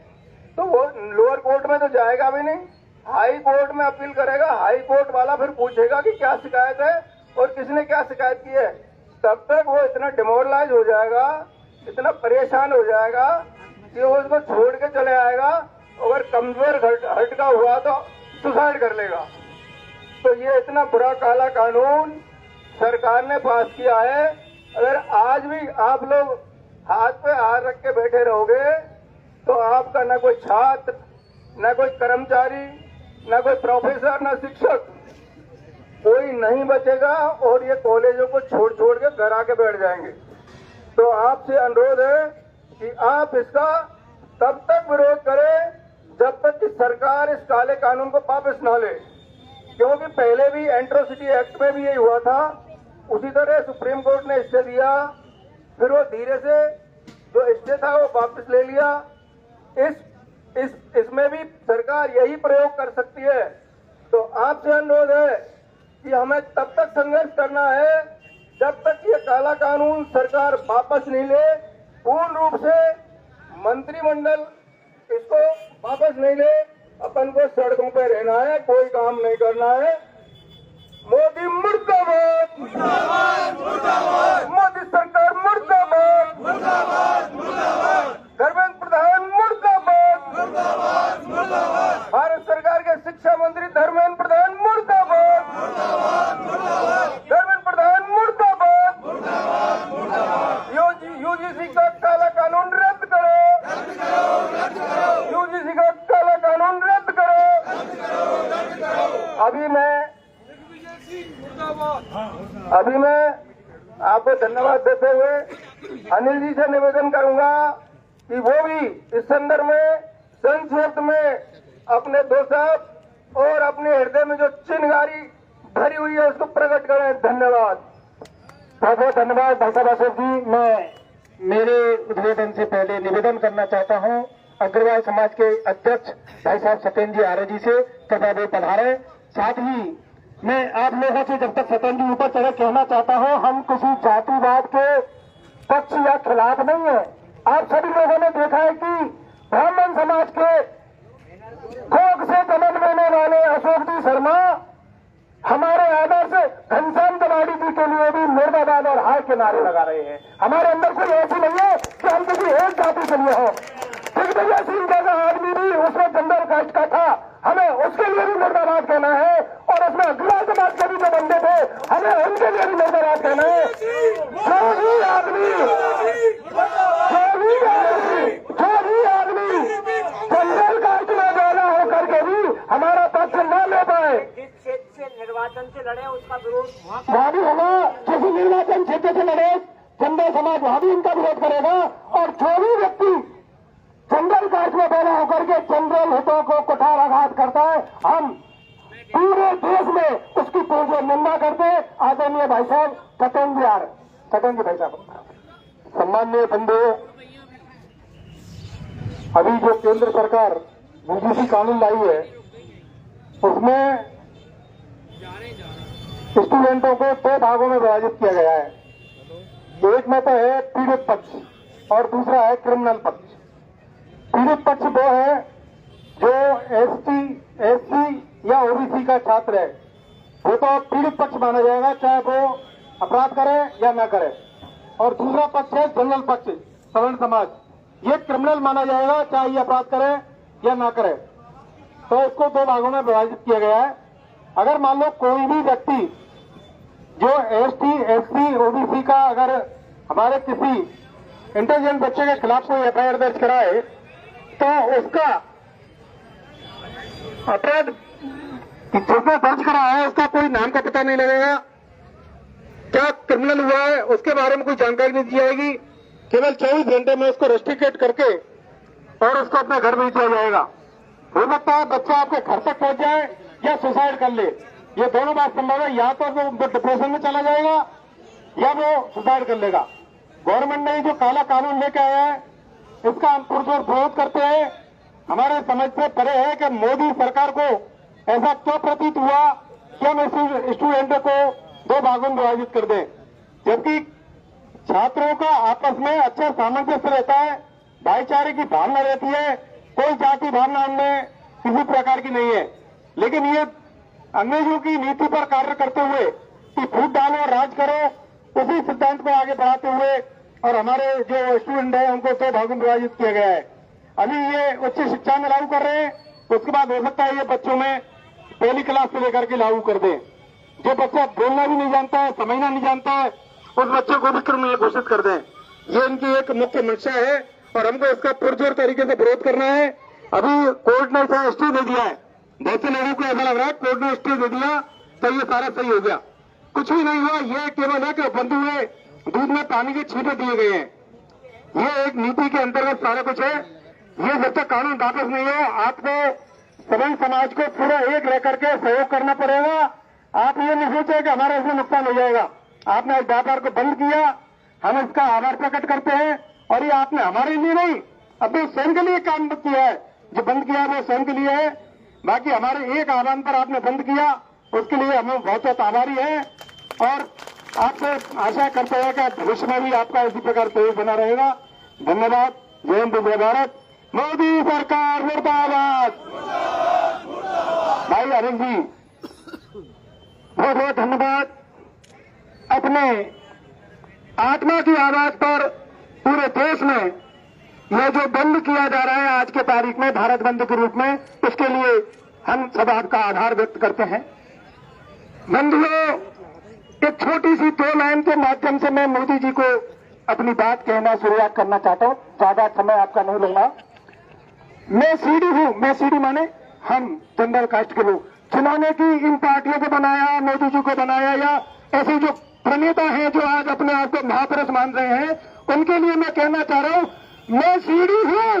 तो वो लोअर कोर्ट में तो जाएगा भी नहीं, हाई कोर्ट में अपील करेगा। हाई कोर्ट वाला फिर पूछेगा कि क्या शिकायत है और किसने क्या शिकायत की है। तब तक वो इतना डिमोरलाइज हो जाएगा, इतना परेशान हो जाएगा कि वो उसको छोड़ के चले आएगा। अगर कमजोर हट का हुआ तो सुसाइड कर लेगा। तो ये इतना बुरा काला कानून सरकार ने पास किया है। अगर आज भी आप लोग हाथ पे हाथ रख के बैठे रहोगे तो आपका न कोई छात्र, न कोई कर्मचारी, न कोई प्रोफेसर, न शिक्षक, कोई नहीं बचेगा और ये कॉलेजों को छोड़ छोड़ के घर आके बैठ जाएंगे। तो आपसे अनुरोध है कि आप इसका तब तक विरोध करें जब तक कि सरकार इस काले कानून को वापस न ले, क्योंकि पहले भी एट्रोसिटी एक्ट में भी यही हुआ था। उसी तरह सुप्रीम कोर्ट ने स्टे दिया, फिर वो धीरे से जो स्टे था वो वापस ले लिया। इसमें भी सरकार यही प्रयोग कर सकती है। तो आपसे अनुरोध है कि हमें तब तक संघर्ष करना है जब तक ये काला कानून सरकार वापस नहीं ले, पूर्ण रूप से मंत्रिमंडल इसको वापस नहीं ले। अपन को सड़कों पे रहना है, कोई काम नहीं करना है। मोदी मुर्दाबाद, मोदी सरकार मुर्दाबाद, धर्मेंद्र प्रधान मुर्दाबाद, भारत सरकार के शिक्षा मंत्री अभी मैं आपको धन्यवाद देते हुए अनिल जी से निवेदन करूंगा कि वो भी इस संदर्भ में संक्षिप्त में अपने दो शब्द और अपने हृदय में जो चिंगारी भरी हुई है उसको प्रकट करें। धन्यवाद। बहुत बहुत धन्यवाद भाई साहब अशोक जी। मैं मेरे उद्घाटन से पहले निवेदन करना चाहता हूं अग्रवाल समाज के अध्यक्ष भाई साहब सत्येंद्र जी आर्य जी से कृपया वे पधारें। साथ ही मैं आप लोगों से जब तक सत्येंद्र जी ऊपर चढ़े कहना चाहता हूं, हम किसी जातिवाद के पक्ष या खिलाफ नहीं है। आप सभी लोगों ने देखा है कि ब्राह्मण समाज के कोख से जन्म लेने वाले अशोक जी शर्मा हमारे आदर्श घनश्याम तिवारी जी के लिए भी मुर्दाबाद और हाय के नारे लगा रहे हैं। हमारे अंदर कोई ऐसी नहीं है कि हम किसी एक जाति के लिए हो। दिग्विजय सिंह जैसा आदमी भी उसमें जनरल कास्ट का था, हमें उसके लिए भी मुर्दाबाद कहना है। और उसमें अग्रवाल समाज के भी जो बंदे थे हमें उनके लिए भी मुर्दाबाद कहना है। जो भी आदमी जनरल कास्ट में ज्यादा होकर के भी हमारा पक्ष न ले पाए, जिस क्षेत्र से निर्वाचन से लड़े उसका विरोध वहां भी होगा। किसी निर्वाचन क्षेत्र से लड़े जनरल समाज वहां भी इनका विरोध करेगा। और जो भी व्यक्ति जनरल कास्ट में पैदा होकर के जनरल हितों को कुठाराघात करता है, हम पूरे देश में उसकी पूर्ण निंदा करते हैं। आदरणीय भाई साहब सत्येंद्र भाई साहब। सम्माननीय बंधुओं, अभी जो केंद्र सरकार यूजीसी कानून लाई है उसमें स्टूडेंटों को 2 भागों में विभाजित किया गया है। एक में तो है पीड़ित पक्ष और दूसरा है क्रिमिनल पक्ष। पीड़ित पक्ष वो है जो एससी या ओबीसी का छात्र है, वो तो पीड़ित पक्ष माना जाएगा चाहे वो अपराध करे या न करे। और दूसरा पक्ष है जनरल पक्ष सवर्ण समाज, ये क्रिमिनल माना जाएगा चाहे ये अपराध करे या ना करे। तो इसको 2 भागों में विभाजित किया गया है। अगर मान लो कोई भी व्यक्ति जो एसटी एससी ओबीसी का अगर हमारे किसी इंटेलिजेंट बच्चे के खिलाफ कोई एफआईआर दर्ज कराए तो उसका अपराध जिसने दर्ज करा है उसका कोई नाम का पता नहीं लगेगा, क्या क्रिमिनल हुआ है उसके बारे में कोई जानकारी नहीं दी जाएगी। केवल 24 घंटे में उसको रेस्ट्रिकेट करके और उसको अपने घर भेज दिया जाएगा। हो सकता है बच्चा आपके घर तक पहुंच जाए या सुसाइड कर ले, ये दोनों बात संभव है। या तो वो डिप्रेशन में चला जाएगा या वो सुसाइड कर लेगा। गवर्नमेंट ने जो काला कानून लेके आया है इसका हम पुरजोर विरोध करते हैं। हमारे समझ से परे है कि मोदी सरकार को ऐसा क्यों प्रतीत हुआ कि हम इस स्टूडेंटों को 2 भागों में विभाजित कर दें, जबकि छात्रों का आपस में अच्छा सामंजस्य रहता है, भाईचारे की भावना रहती है, कोई जाति भावना उनमें किसी प्रकार की नहीं है। लेकिन ये अंग्रेजों की नीति पर कार्य करते हुए कि फूट डालो और राज करो, उसी सिद्धांत को आगे बढ़ाते हुए और हमारे जो स्टूडेंट है उनको 2 भागों में विभाजित किया गया है। अभी ये उच्च शिक्षा में लागू कर रहे हैं, उसके बाद हो सकता है ये बच्चों में पहली क्लास से लेकर के लागू कर दें। जो बच्चा बोलना भी नहीं जानता है, समझना नहीं जानता है, उस बच्चे को भी क्रिमिनल घोषित कर दें। ये इनकी एक मुख्य मंशा है और हमको इसका पुरजोर तरीके से विरोध करना है। अभी कोर्ट ने इसे स्टे दे दिया है, बहुत से लोगों को ऐसा लग रहा है कोर्ट ने स्टे दे दिया तो ये सारा सही हो गया। कुछ भी नहीं हुआ, ये केवल है कि बंधु हुए दूध में पानी के छींटे दिए गए हैं। ये एक नीति के अंतर्गत सारा कुछ है। ये जब तक कानून वापस नहीं हो आपको सवर्ण समाज को पूरा एक रह करके सहयोग करना पड़ेगा। आप ये नहीं सोचे कि हमारा इसमें नुकसान हो जाएगा। आपने इस व्यापार को बंद किया, हम इसका आभार प्रकट करते हैं। और ये आपने हमारे लिए नहीं, अपने स्वयं के लिए काम किया है। जो बंद किया वो स्वयं के लिए है, बाकी हमारे एक आह्वान पर आपने बंद किया, उसके लिए हम बहुत बहुत आभारी हैं। और आपसे आशा करते हैं कि भविष्य में भी आपका इसी प्रकार सहयोग बना रहेगा। धन्यवाद। जय हिंद, जय भारत। मोदी सरकार मुर्दाबाद। भाई अनिल जी बहुत बहुत धन्यवाद। अपने आत्मा की आवाज पर पूरे देश में यह जो बंद किया जा रहा है आज के तारीख में भारत बंद के रूप में, उसके लिए हम सब आपका आभार व्यक्त करते हैं। बंधुओं, एक छोटी सी 2 लाइन के माध्यम से मैं मोदी जी को अपनी बात कहना शुरुआत करना चाहता हूं। ज्यादा समय आपका नहीं लूंगा। मैं सीडी हूं, मैं सीडी माने हम जनरल कास्ट के लोग, जिन्होंने की इन पार्टियों को बनाया, मोदी जी को बनाया या ऐसी जो प्रणेता हैं जो आज अपने आप को महापुरुष मान रहे हैं, उनके लिए मैं कहना चाह रहा हूं, मैं सीढ़ी हूं,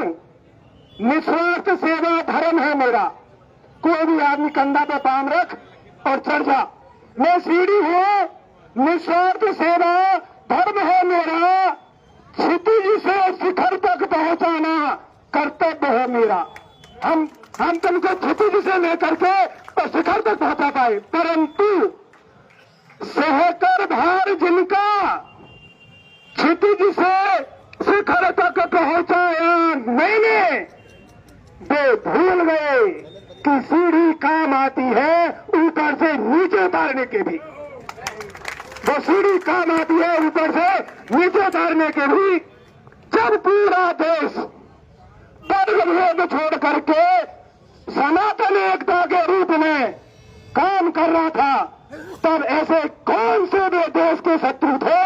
निस्वार्थ सेवा धर्म है मेरा। कोई भी आदमी कंधा पे पाम रख और चढ़ जा। मैं सीढ़ी हूं, निस्वार्थ सेवा धर्म है मेरा। क्षितिज से शिखर तक पहुंचाना कर्तव्य है मेरा। हम तुमको क्षितिज से लेकर के और शिखर तक पहुंचा पाए, परंतु सहकर भार जिनका क्षितिज से शिखर तक पहुंचाया मैंने, वे भूल गए कि सीढ़ी काम आती है ऊपर से नीचे उतारने के भी। वो सीढ़ी काम आती है ऊपर से नीचे उतारने के भी। जब पूरा देश वर्ग भेद छोड़ करके सनातन एकता के रूप में काम कर रहा था, तब ऐसे कौन से भी देश के शत्रु थे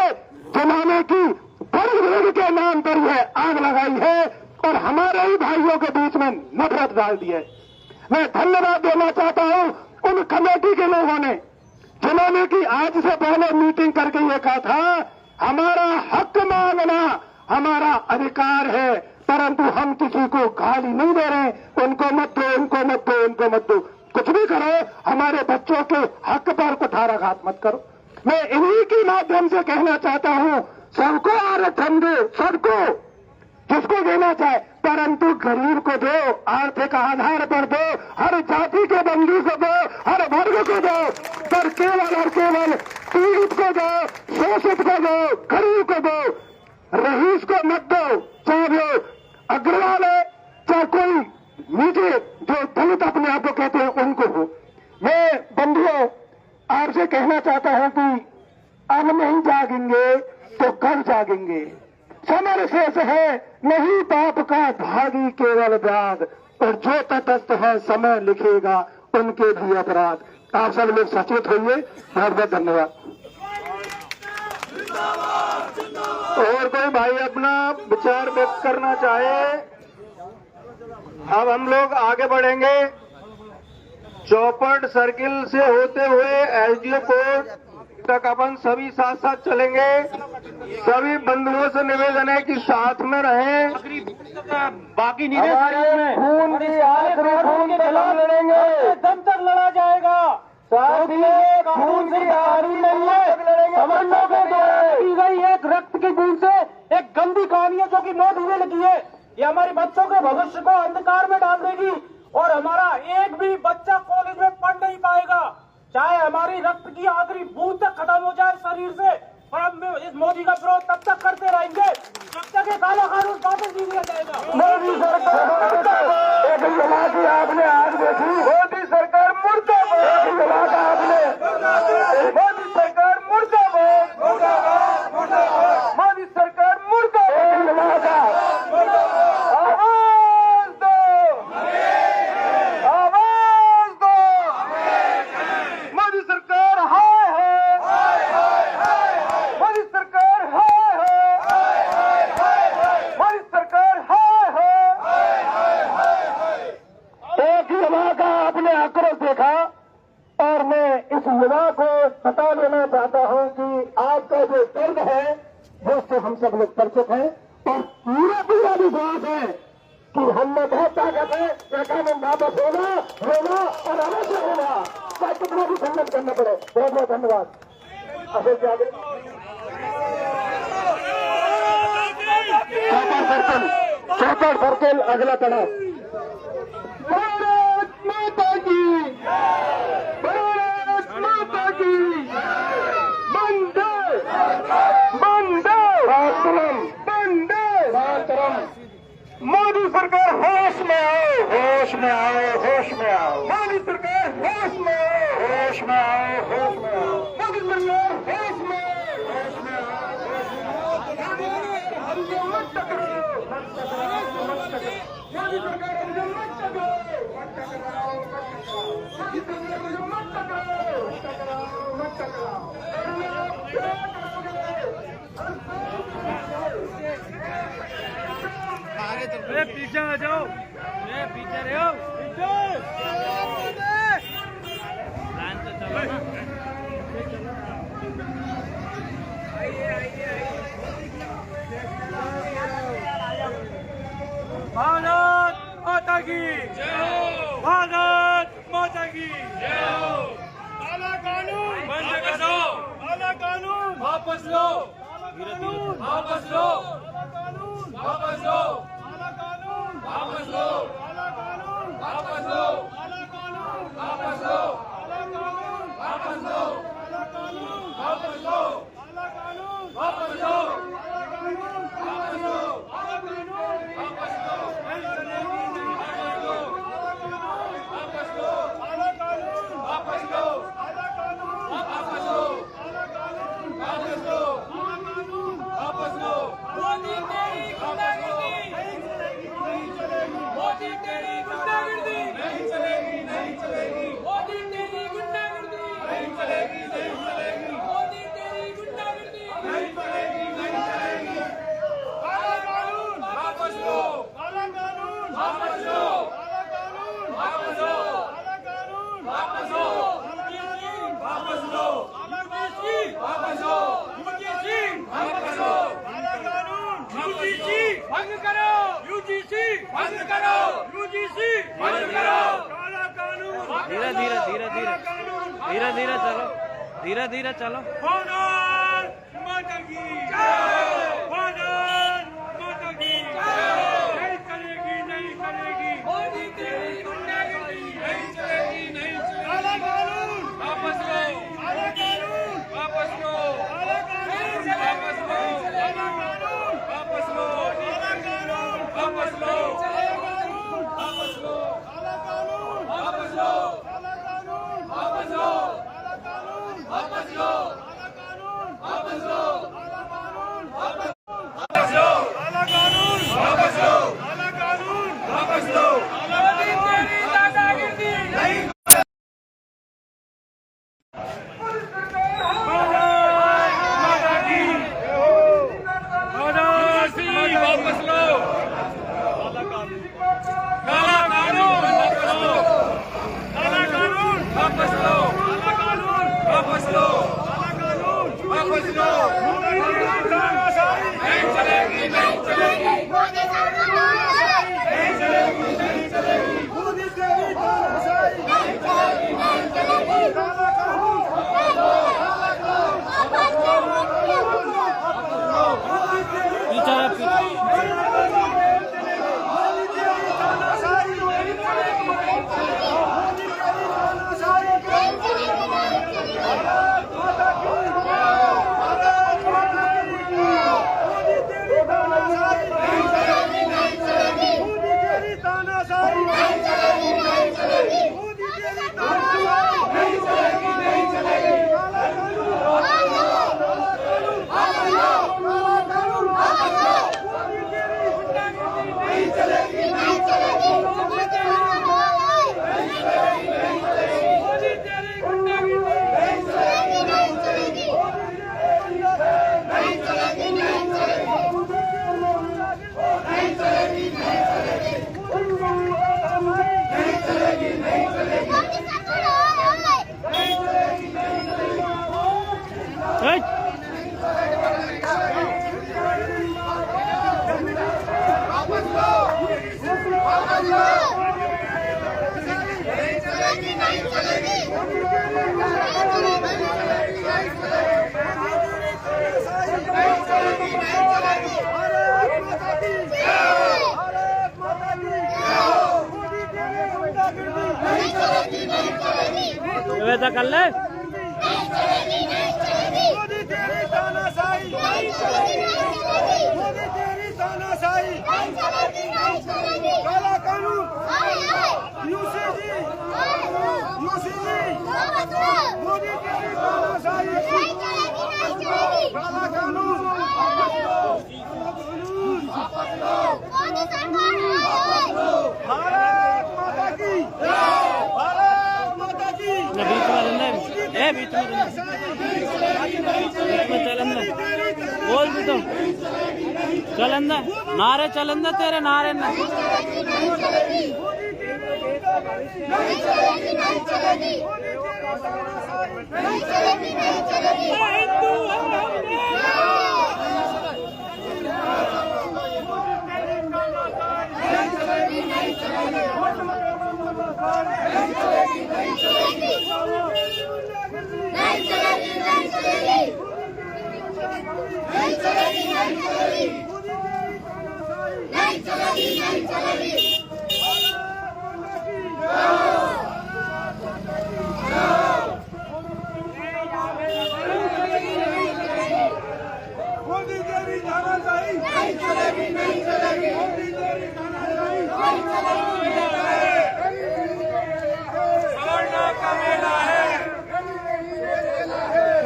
जिन्होंने की वर्ग भेद के नाम पर यह आग लगाई है और हमारे ही भाइयों के बीच में नफरत डाल दी है। मैं धन्यवाद देना चाहता हूं उन कमेटी के लोगों ने जिन्होंने कि आज से पहले मीटिंग करके ये कहा था, हमारा हक मांगना हमारा अधिकार है, परंतु हम किसी को गाली नहीं दे रहे, उनको मत दो, उनको मत दो, उनको मत दो, कुछ भी करो, हमारे बच्चों के हक पर कुठाराघात मत करो। मैं इन्हीं के माध्यम से कहना चाहता हूं, सबको आरक्षण दो, सबको जिसको देना चाहे, परंतु गरीब को दो, आर्थिक आधार पर दो, हर जाति के बंधु को दो, हर वर्ग को दो, पर केवल और केवल पीड़ित को दो, शोषित को दो, गरीब को दो, रईस को मत दो, चाहे वो अग्रवाल है चाहे कोई नीचे जो दलित अपने आप को कहते हैं उनको हो। मैं बंधुओं आपसे कहना चाहता हूं कि अब नहीं जागेंगे तो कब जागेंगे। समर शेष है नहीं पाप का भागी केवल व्याध, और जो तटस्थ है समय लिखेगा उनके भी अपराध। आप सब लोग सचेत होइए। बहुत बहुत धन्यवाद। और कोई भाई अपना विचार व्यक्त करना चाहे, अब हम लोग आगे बढ़ेंगे। चौपड़ सर्किल से होते हुए एसडीओ कोर्ट तक अपन सभी साथ साथ चलेंगे। सभी बंधुओं से निवेदन है कि साथ में रहें। बाकी नहीं खून की आखिरी खून के खिलाफ लड़ेंगे, दम तक लड़ा जाएगा। साथ ही खून की आखिरी नहीं है, समन्वय के द्वारा की गई एक रक्त की बूंद से एक गंदी कहानी है जो कि नोट हुए लगी है। ये हमारे बच्चों के भविष्य को अंधकार में डाल देगी और हमारा एक भी बच्चा कॉलेज में पढ़ नहीं पाएगा, चाहे हमारी रक्त की आखिरी बूंद तक खत्म हो जाए शरीर से। और हम इस मोदी का विरोध तब तक करते रहेंगे जब तक ये काला कानून वापस नहीं लिया जाएगा। मोदी सरकार आपने आज देखी, मोदी सरकार मुर्दाबाद, आपने मोदी सरकार मुर्दाबाद, मोदी सरकार मुर्दाबाद। आवाज दो, आवाज दो, मोदी सरकार हाय हाय, मोदी सरकार हाय हाय, मोदी सरकार हाय हाय। एक युवा का आपने आक्रोश देखा और मैं इस युवा को बता देना चाहता हूं कि आपका जो दर्द है वो उससे हम सब लोग परिचित हैं और पूरा विश्वास है कि हम में बहुत ताकत है। यह कानून वापस होगा और अवश्य होगा, चाहे कितना भी संघर्ष करना पड़े। बहुत बहुत धन्यवाद। अशोक जी आगे। चौपड़ सर्किल अगला पड़ाव। भारत माता की, भारत माता की, वंदे वंदे मातरम, वंदे मातरम। मोदी सरकार होश में आओ, होश में आओ, होश में आओ। मोदी सरकार होश में आओ, होश में आओ, होश में आओ। मोदी सरकार होश में आओ, होश में आओ। हमसे मत टकराओ, मत टकराओ, मत टकराओ। मोदी सरकार हमसे मत टकराओ, मत टकराओ, मत टकराओ। मोदी सरकार हमसे मत टकराओ, मत टकराओ, मत टकराओ। अरे पीछे आ जाओ, पीछे रहो, लाइन तो चलो ना। वापस लो, धीरे धीरे वापस लो, वापस लो, वापस लो, वापस लो, वापस लो, वापस लो, वापस लो, वापस लो, मोदी तेरी गुंडागर्दी नहीं चलेगी, नहीं चलेगी, मोदी तेरी गुंडागर्दी नहीं चलेगी, नहीं चलेगी, मोदी तेरी गुंडागर्दी नहीं चलेगी, नहीं चलेगी। काला कानून वापस लो, काला कानून वापस लो, काला कानून वापस लो, काला कानून वापस लो, वापस लो, यूजीसी वापस लो, यूजीसी वापस लो, काला कानून यूजीसी भंग करो, यूजीसी भंग करो, यूजीसी भंग करो, काला कानून धीरे धीरे धीरे धीरे धीरे धीरे चलो, धीरे धीरे चलो। भारत माता की जय, भारत माता की जय। नहीं चलेगी, नहीं चलेगी, मोदी तेरी गुंडागर्दी नहीं चलेगी, नहीं चलेगी। काला कानून वापस लो, काला कानून वापस लो, काला कानून वापस लो, काला कानून वापस लो, काला कानून वापस लो, काला कानून वापस लो, काला कानून वापस लो, काला कानून वापस लो, काला कानून वापस लो, काला कानून वापस लो, काला कानून वापस लो, काला कानून वापस लो, काला कानून वापस लो, मोदी तेरी दादागिरी नहीं। वापस लो, काला कानून काला कानून वापस लो, काला कानून वापस लो, काला कानून वापस लो, नहीं चलेगी, नहीं चलेगी, मोदी सरकार नहीं चलेगी, नहीं चलेगी, मोदी तेरी तानाशाही नहीं चलेगी, नहीं चलेगी, काला कानून मोदी तेरी पीछे है, पीछे वैसा कर ले। मोदी तेरी तानाशाही नहीं चलेगी, मोदी तेरी तानाशाही काला कानून यूसीजी मोदी तेरी तानाशाही काला कानून भारत माता की, भारत माता की। बीच में रहना, बीच में रहना, बीच में चल अंदर, बोल भी तो चल अंदर, नारे चल अंदर, तेरे नारे ना। नहीं चलेगी, नहीं चलेगी, नहीं चलेगी, नहीं चलेगी। हिंदू है नहीं चलेगी, नहीं चलेगी, नहीं चलेगी, नहीं चलेगी, नहीं चलेगी, नहीं चलेगी। नहीं चलेगी, नहीं चलेगी, नहीं चलेगी, नहीं चलेगी। मोदी तेरी तानाशाही नहीं चलेगी, नहीं चलेगी, मोदी तेरी तानाशाही नहीं चलेगी। सवर्णा का मेला है,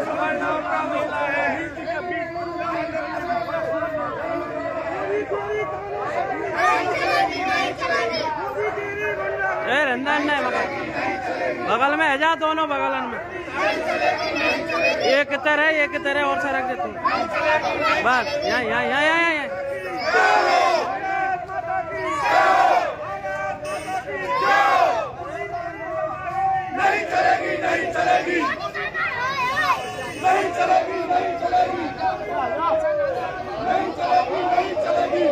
सवर्णा का मेला है। रंधन ने बगल में है जा, दोनों बगल में एक तरह और सरक देते बस यहाँ यहाँ यहाँ यहाँ यहाँ नहीं चलेगी, नहीं चलेगी, नहीं चलेगी, नहीं चलेगी, नहीं चलेगी, नहीं चलेगी।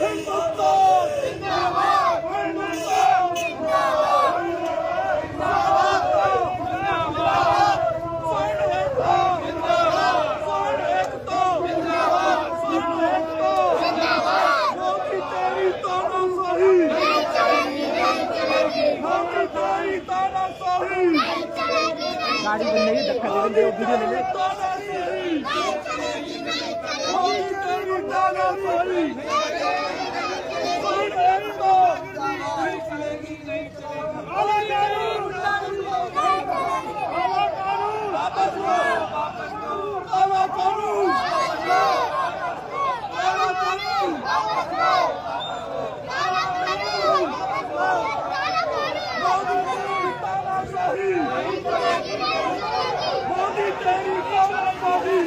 हिंदुस्तान जिंदाबाद, हिंदुस्तान जिंदाबाद, जिंदाबाद, स्वर्ण एकता जिंदाबाद, स्वर्ण एकता जिंदाबाद, स्वर्ण एकता जिंदाबाद। मोदी तेरी तानाशाही नहीं चलेगी, नहीं चलेगी, मोदी तेरी तानाशाही नहीं चलेगी। गाड़ी बंद नहीं, धक्का दे वीडियो ले ले। तानाशाही नहीं चलेगी, नहीं चलेगी, मोदी तेरी तानाशाही स्वर्ण एकता नहीं चलेगी, नहीं चलेगी। काला कानून वापस लो, वापस लो, काला कानून वापस लो, काला कानून वापस लो, काला कानून वापस लो। मोदी तेरी तानाशाही नहीं चलेगी, नहीं चलेगी, मोदी तेरी तानाशाही।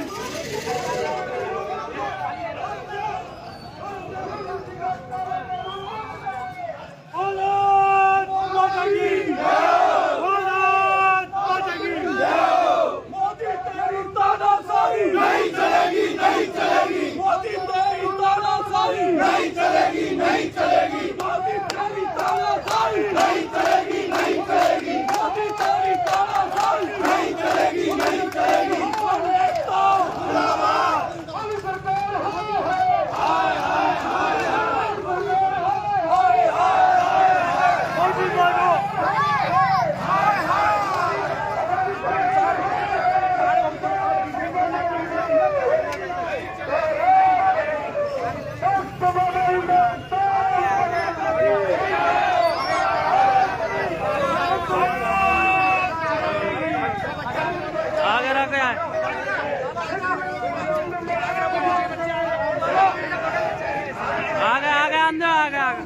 भारत माता की भारत माता की मोदी तेरी तानाशाही नहीं चलेगी, नहीं चलेगी, मोदी तेरी तानाशाही नहीं चलेगी, नहीं चलेगी, मोदी तेरी तानाशाही नहीं चलेगी, नहीं चलेगी, मोदी तेरी तानाशाही नहीं चलेगी, नहीं चलेगी। एकता जिंदाबाद, मोदी सरकार हाय हाय हाय हाय हाय हाय मोदी बोलो आगे रख आगे आगे अंदर आगे आगे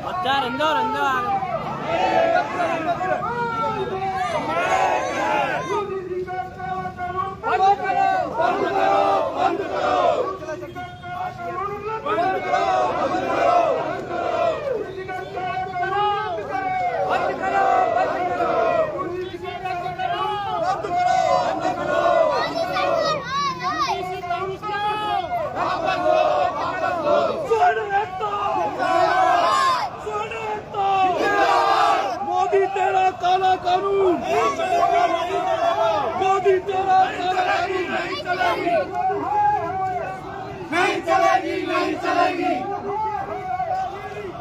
बच्चा रंदो रंदो आगे मोदी तेरा काला कानून मोदी तेरा काला कानून नहीं चलेगी, नहीं चलेगी, नहीं चलेगी,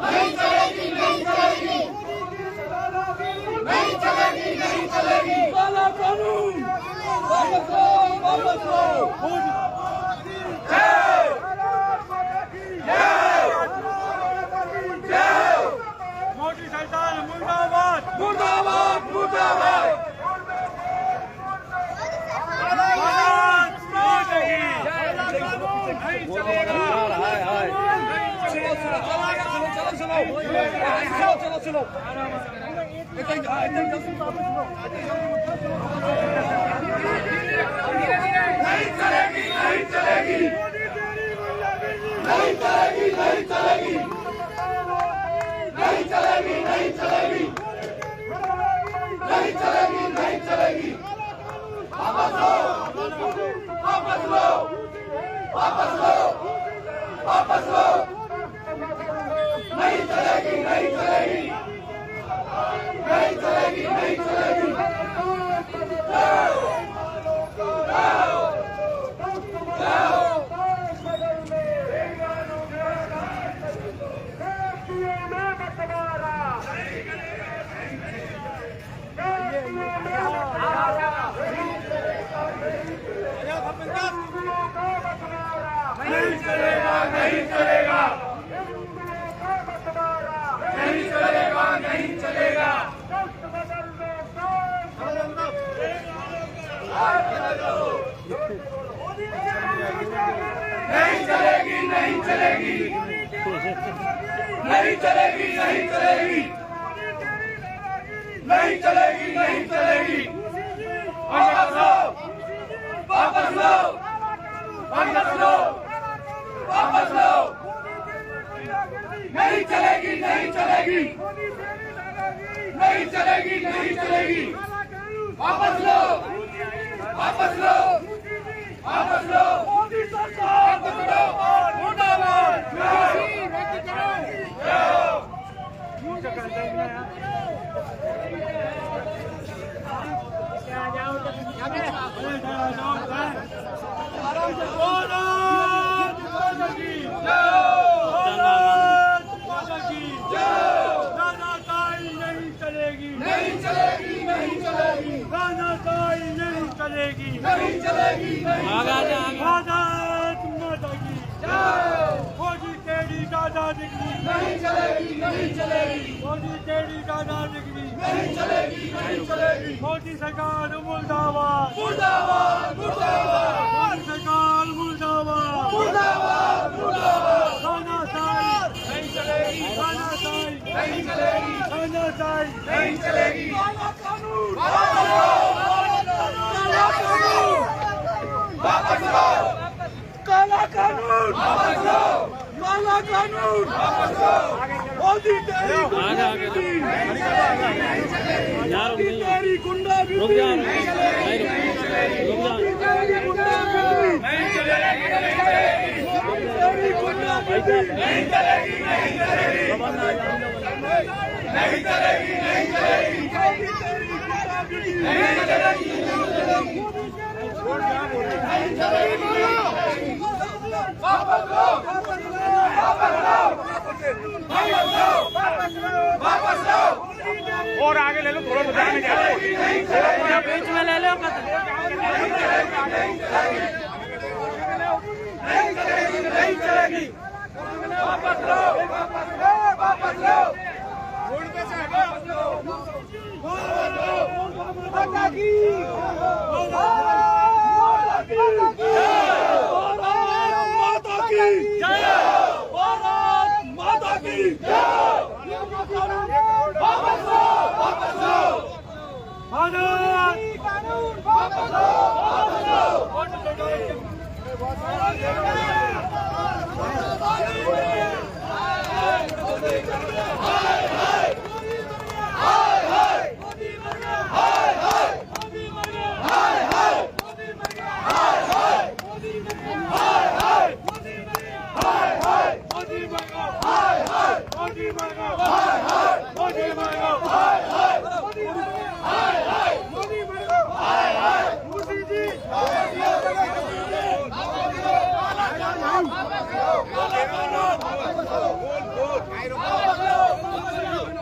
नहीं चलेगी, नहीं चलेगी, नहीं चलेगी, नहीं चलेगी। काला कानून वापस लो, वापस लो। मोदी सरकार मुर्दाबाद, मुर्दाबाद, मुर्दाबाद। नहीं चलेगी, नहीं चलेगी, नहीं चलेगी, नहीं चलेगी, नहीं चलेगी, नहीं चलेगी, नहीं चलेगी, नहीं चलेगी। वापस लो, वापस लो, वापस लो, वापस लो। नहीं चलेगी, नहीं चलेगी, नहीं चलेगी, नहीं चलेगी। नहीं चलेगा, नहीं चलेगा, नहीं चलेगा, नहीं चलेगा। नहीं चलेगी, नहीं चलेगी, नहीं चलेगी, नहीं चलेगी, नहीं चलेगी, नहीं चलेगी। वापस लो, वापस लो, वापस लो, वापस लो। नहीं चलेगी, नहीं चलेगी, नहीं चलेगी, नहीं चलेगी। वापस लो, वापस लो, वापस लो। मोदी सरकार मुर्दाबाद। नहीं चलेगी, नहीं चलेगी, रानाशाही नहीं चलेगी, नहीं चलेगी, भारत माता की मोदी तेरी दादा डिग्री नहीं चलेगी, नहीं चलेगी, मोदी तेरी दादा डिग्री नहीं चलेगी, नहीं चलेगी। मोदी सरकार मुर्दाबाद, मुर्दाबाद, मुर्दाबाद, मोदी सरकार मुर्दाबाद, मुर्दाबाद, मुर्दाबाद। रानाशाही नहीं चलेगी, रानाशाही नहीं चलेगी, रानाशाही नहीं चलेगी। काला कानून वापस लो, वापस लो, काला कानून वापस लो, काला कानून वापस लो। मोदी तेरी गुंडागिरी, मोदी तेरी गुंडागिरी, मोदी तेरी गुंडागिरी नहीं चलेगी, नहीं चलेगी, मोदी तेरी गुंडागिरी नहीं चलेगी, नहीं चलेगी, नहीं चलेगी, नहीं चलेगी, मोदी तेरी गुंडागिरी नहीं चलेगी, नहीं चलेगी। वापस लो, वापस लो, वापस लो। और आगे ले लो, थोड़ा बचाने में क्या बीच में ले लो। नहीं चलेगी, नहीं चलेगी, वापस लो, वापस लो, वापस लो। माता की जय, भारत माता की जय। वापस लो, वापस लो, भारत कानून वापस लो, वापस लो।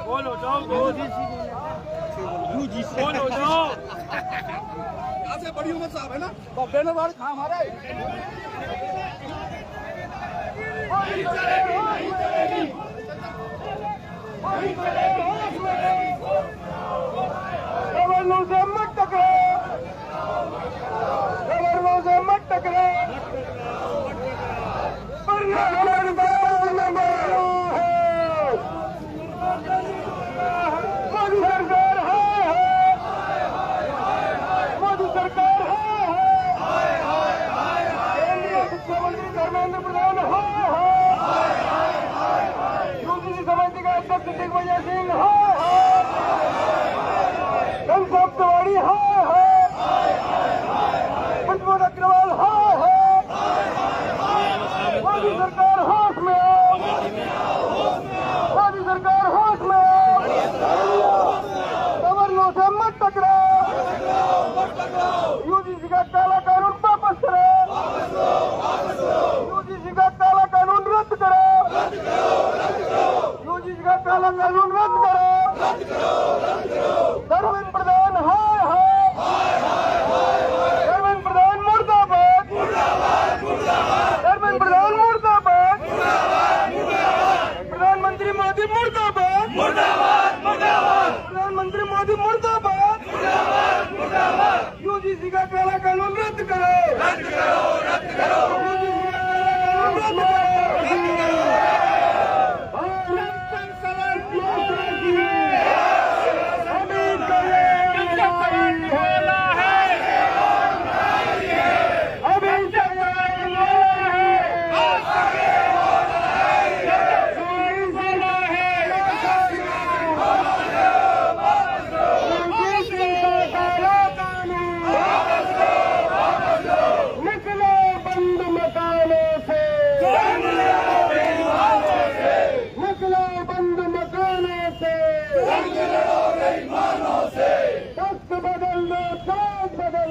बोलो जाओ, बोलो जाओ। ऐसे बड़ी उम्र साहब है ना, बब्बे ने बार खा हमारा गवर्नर से मत टकरे, गवर्नर से मत टकरे। पर्यावरण का नंबर है।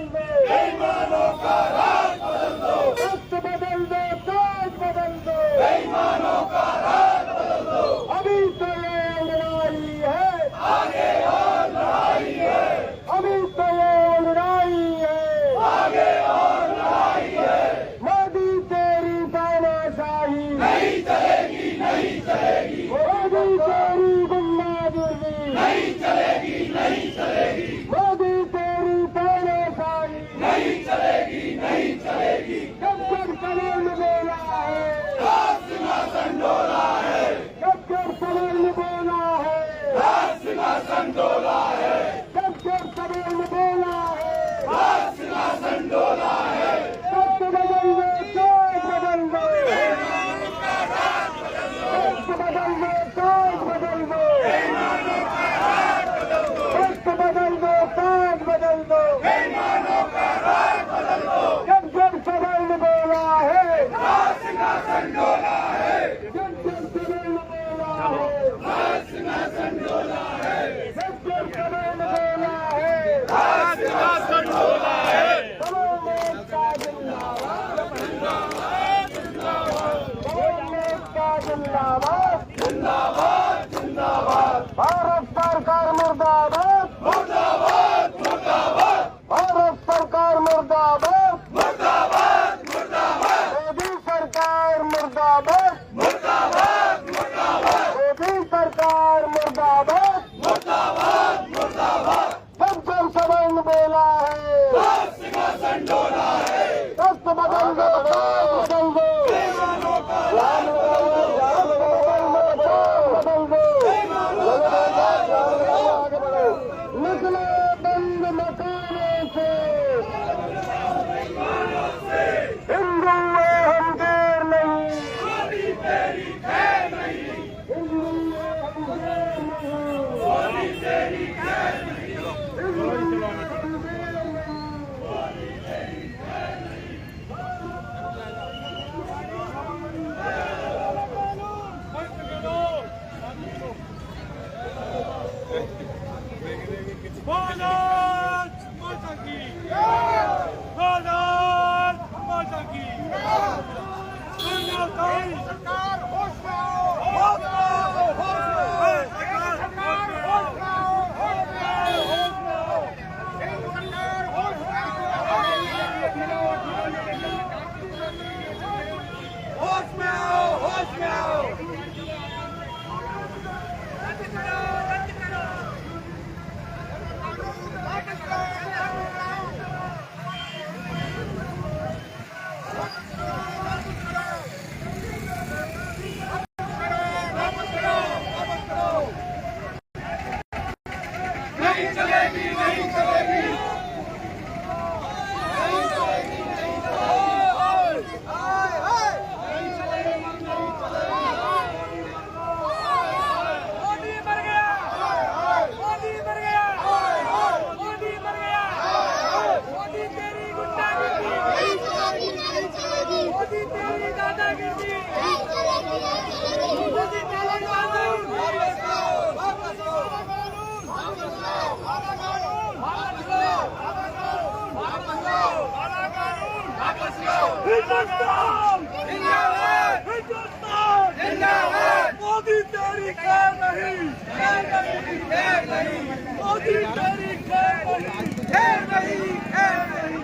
बदल दो, बेईमानों का राज बदल दो, वक्त बदल दो, ताज बदल दो, बेईमानों का राज बदल दो। अभी तो ये लड़ाई है, आगे और लड़ाई है, अभी तो ये लड़ाई है, आगे और लड़ाई है। मोदी तेरी तानाशाही नहीं चलेगी, नहीं चलेगी, मोदी तेरी गुंडागिरी नहीं चलेगी, नहीं चलेगी, मोदी तेरी तानाशाही नहीं चलेगी, नहीं चलेगी। जब जब सवाल बोला है, राज सिंहासन डोला है, जब जब सवाल बोला है, राज सिंहासन डोला है, जब जब सवाल बोला है, राज सिंहासन डोला है। वक्त बदल दो, ताज बदल दो, वक्त बदल दो, ताज बदल दो, वक्त बदल दो, ताज बदल दो, बेईमानों का राज बदल दो। जब जब सवाल बोला है, राज सिंहासन डोला है, जब जब सवाल बोला है, राज सिंहासन डोला है, जब जब सवाल बोला है, राज सिंहासन डोला है। कमलनाथ का जिंदाबाद, जिंदाबाद, जिंदाबाद, कमलनाथ का जिंदाबाद, जिंदाबाद, जिंदाबाद, भारत सरकार मुर्दाबाद, मुर्दाबाद, मुर्दाबाद, भारत सरकार मुर्दाबाद, मुर्दाबाद, मुर्दाबाद, मोदी सरकार मुर्दाबाद, मुर्दाबाद, मुर्दाबाद, मोदी सरकार मुर्दाबाद, मुर्दाबाद, मुर्दाबाद। जब जब सबंध बोला है, राज सिंहासन डोला है, वक्त बदल दो, बदल दो, बेईमानों का राज बदल दो, आगे बढ़ो, निकलो बंद मकानों से, हिंदू हम देर नहीं, मोदी तेरी खैर नहीं, हिंदू हम देर नहीं, मोदी तेरी खैर नहीं, हिंदू हम देर नहीं, मोदी तेरी खैर नहीं। भारत माता की जय, भारत माता की जय। सरकार होश में आओ, होश में आओ, होश में आओ, सरकार होश में आओ, होश में आओ, होश में आओ, सरकार होश में आओ, होश में आओ, होश में आओ। नहीं चलेगी, नहीं चलेगी, नहीं चलेगी, नहीं मोदी मर गया, मोदी मर गया, मोदी मर गया, मोदी तेरी गुंडागिरी नहीं चलेगी, नहीं चलेगी, मोदी तेरी दादागिरी नहीं चलेगी, नहीं चलेगी, मोदी तेरी कानून वापस लो, वापस लो, वापस लो, वापस लो, वापस लो, वापस लो, वापस लो, हिंदुस्तान जिंदाबाद, हिंदुस्तान जिंदाबाद, मोदी तेरी खैर नहीं, खैर नहीं, खैर नहीं, मोदी तेरी खैर नहीं, खैर नहीं, खैर नहीं।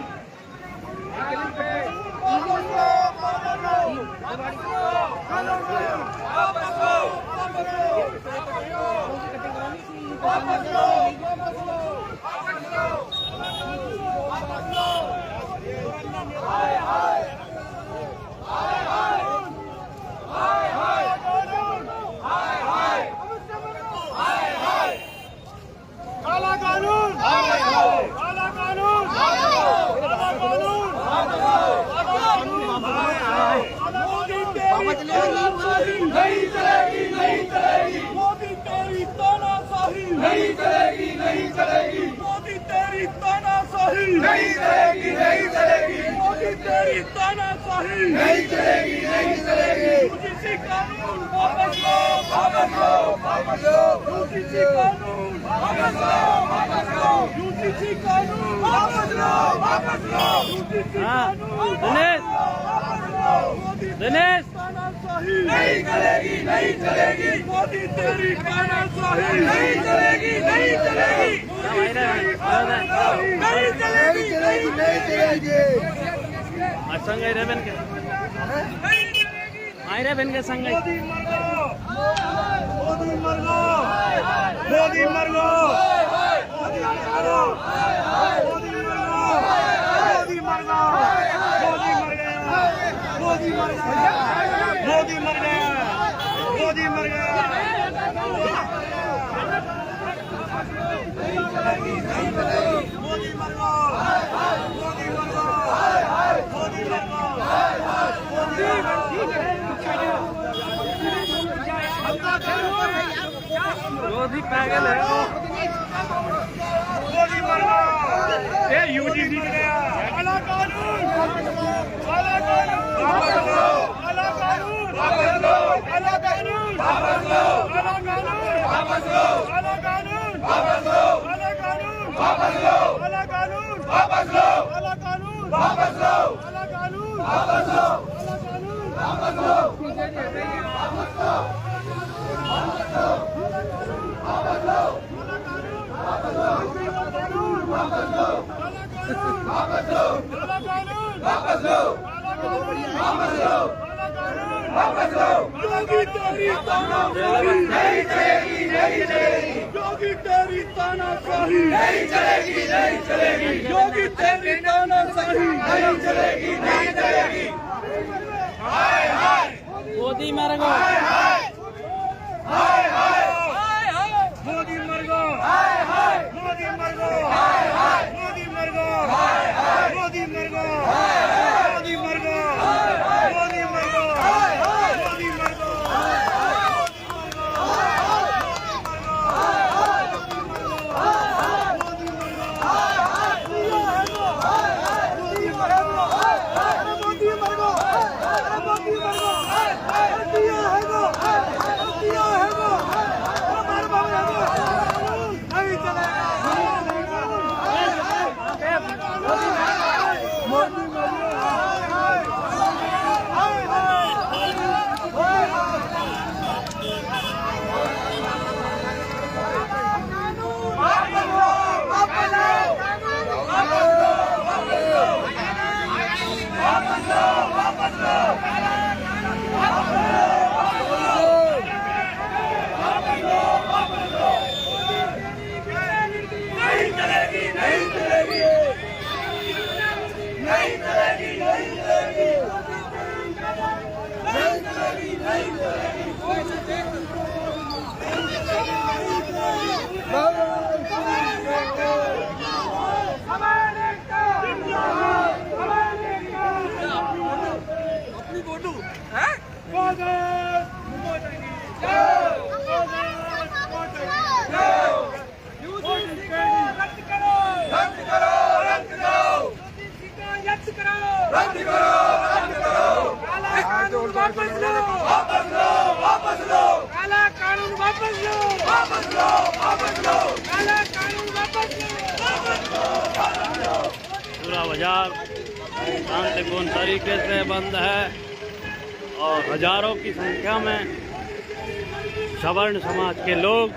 वापस लो, वापस लो, वापस लो, वापस लो, वापस लो, वापस लो, वापस लो, वापस लो, वापस लो, वापस लो। हाय हाय, हाय हाय, हाय हाय, हाय हाय, हाय हाय, काला कानून, हाय हाय, काला कानून, हाय हाय, काला कानून, काला कानून, हाय हाय। मोदी तेरी तानाशाही नहीं चलेगी, नहीं चलेगी, मोदी तेरी तानाशाही नहीं चलेगी, नहीं चलेगी, मोदी तेरी तानाशाही नहीं चलेगी, नहीं चलेगी, मोदी तेरी तानाशाही नहीं चलेगी, नहीं चलेगी। यूजीसी कानून वापस लो, वापस लो, वापस लो, यूजीसी कानून वापस लो, वापस लो, यूजीसी कानून वापस लो। हाँ दिनेश नहीं चलेगी, नहीं चलेगी, मोदी तेरी तानाशाही नहीं चलेगी, नहीं चलेगी, नहीं चलेगी, नहीं चलेगी। संग रेबन के आयरे बन के संग मोदी मर गो, मोदी मर गो, मोदी मर गो, मोदी मर गो, मोदी मर गो, मोदी मर गो, मोदी मर गया, मोदी मर गया, मोदी मर गया, मोदी मर गया। मोदी मर गो, मोदी मर गो, मोदी मर गो, मोदी पागल है वो। मोदी मर गो, ये यूजीसी ने काला कानून, काला कानून, काला कानून, काला कानून, काला कानून, काला कानून, काला कानून, वापस लो, काला कानून, वापस लो, काला कानून, वापस लो, काला कानून, वापस लो, काला कानून, वापस लो, योगी तेरी तानाशाही नहीं चलेगी, नहीं चलेगी, योगी तेरी तानाशाही नहीं चलेगी, नहीं चलेगी, योगी तेरी तानाशाही नहीं चलेगी, नहीं चलेगी। हाय हाय मोदी मर गो, हाय हाय हाय हाय मोदी मर गो, हाय हाय मोदी मर गो, हाय हाय मोदी मर गो, हाय हाय मोदी मर गो, हाय हाय मोदी मर गो, हाय हाय मोदी मर गो, हाय हाय मोदी मर गो, हाय पूरा बाजार शांतिपूर्ण तरीके से बंद है और हजारों की संख्या में सवर्ण समाज के लोग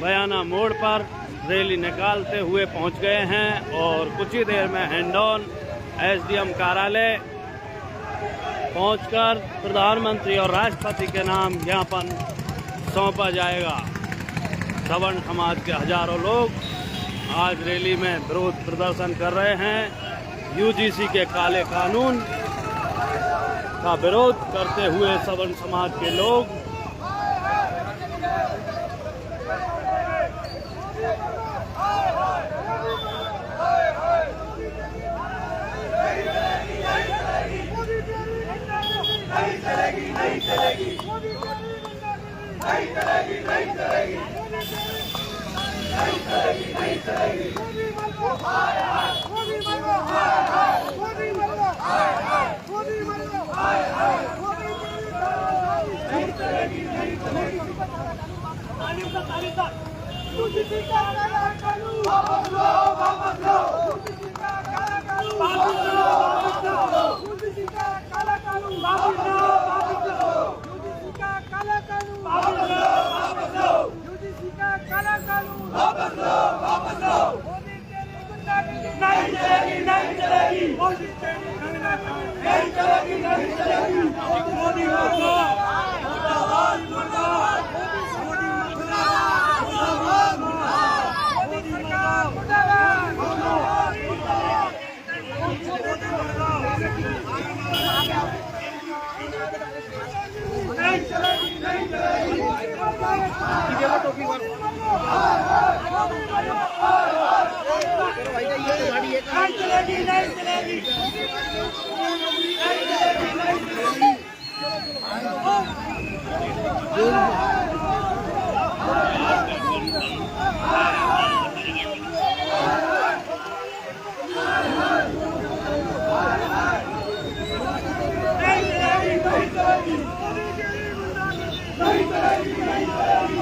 बयाना मोड़ पर रैली निकालते हुए पहुंच गए हैं और कुछ ही देर में हैंडऑन एसडीएम कार्यालय पहुंचकर प्रधानमंत्री और राष्ट्रपति के नाम ज्ञापन सौंपा जाएगा। सवर्ण समाज के हजारों लोग आज रैली में विरोध प्रदर्शन कर रहे हैं। यूजीसी के काले कानून का विरोध करते हुए सवर्ण समाज के लोग नहीं चलेगी, नहीं चलेगी, नहीं चलेगी, नहीं चलेगी, नहीं चलेगी, नहीं चलेगी, मोदी मर गो, हाय हाय, मोदी मर गो, हाय हाय, मोदी मर गो, हाय हाय, मोदी मर गो, हाय हाय, मोदी नहीं चलेगी, नहीं चलेगी। यूजीसी का काला कानून वापस लो, वापस लो, यूजीसी का काला कानून मोदी तेरी नहीं चलेगी, नहीं चलेगी। मोदी मुर्दाबाद, मुर्दाबाद, मुर्दाबाद। मोदी मुर्दाबाद, मुर्दाबाद, मुर्दाबाद। मोदी सरकार मुर्दाबाद, मुर्दाबाद, मुर्दाबाद। नहीं चलेगी, नहीं चलेगी। नहीं चलेगी, नहीं चलेगी।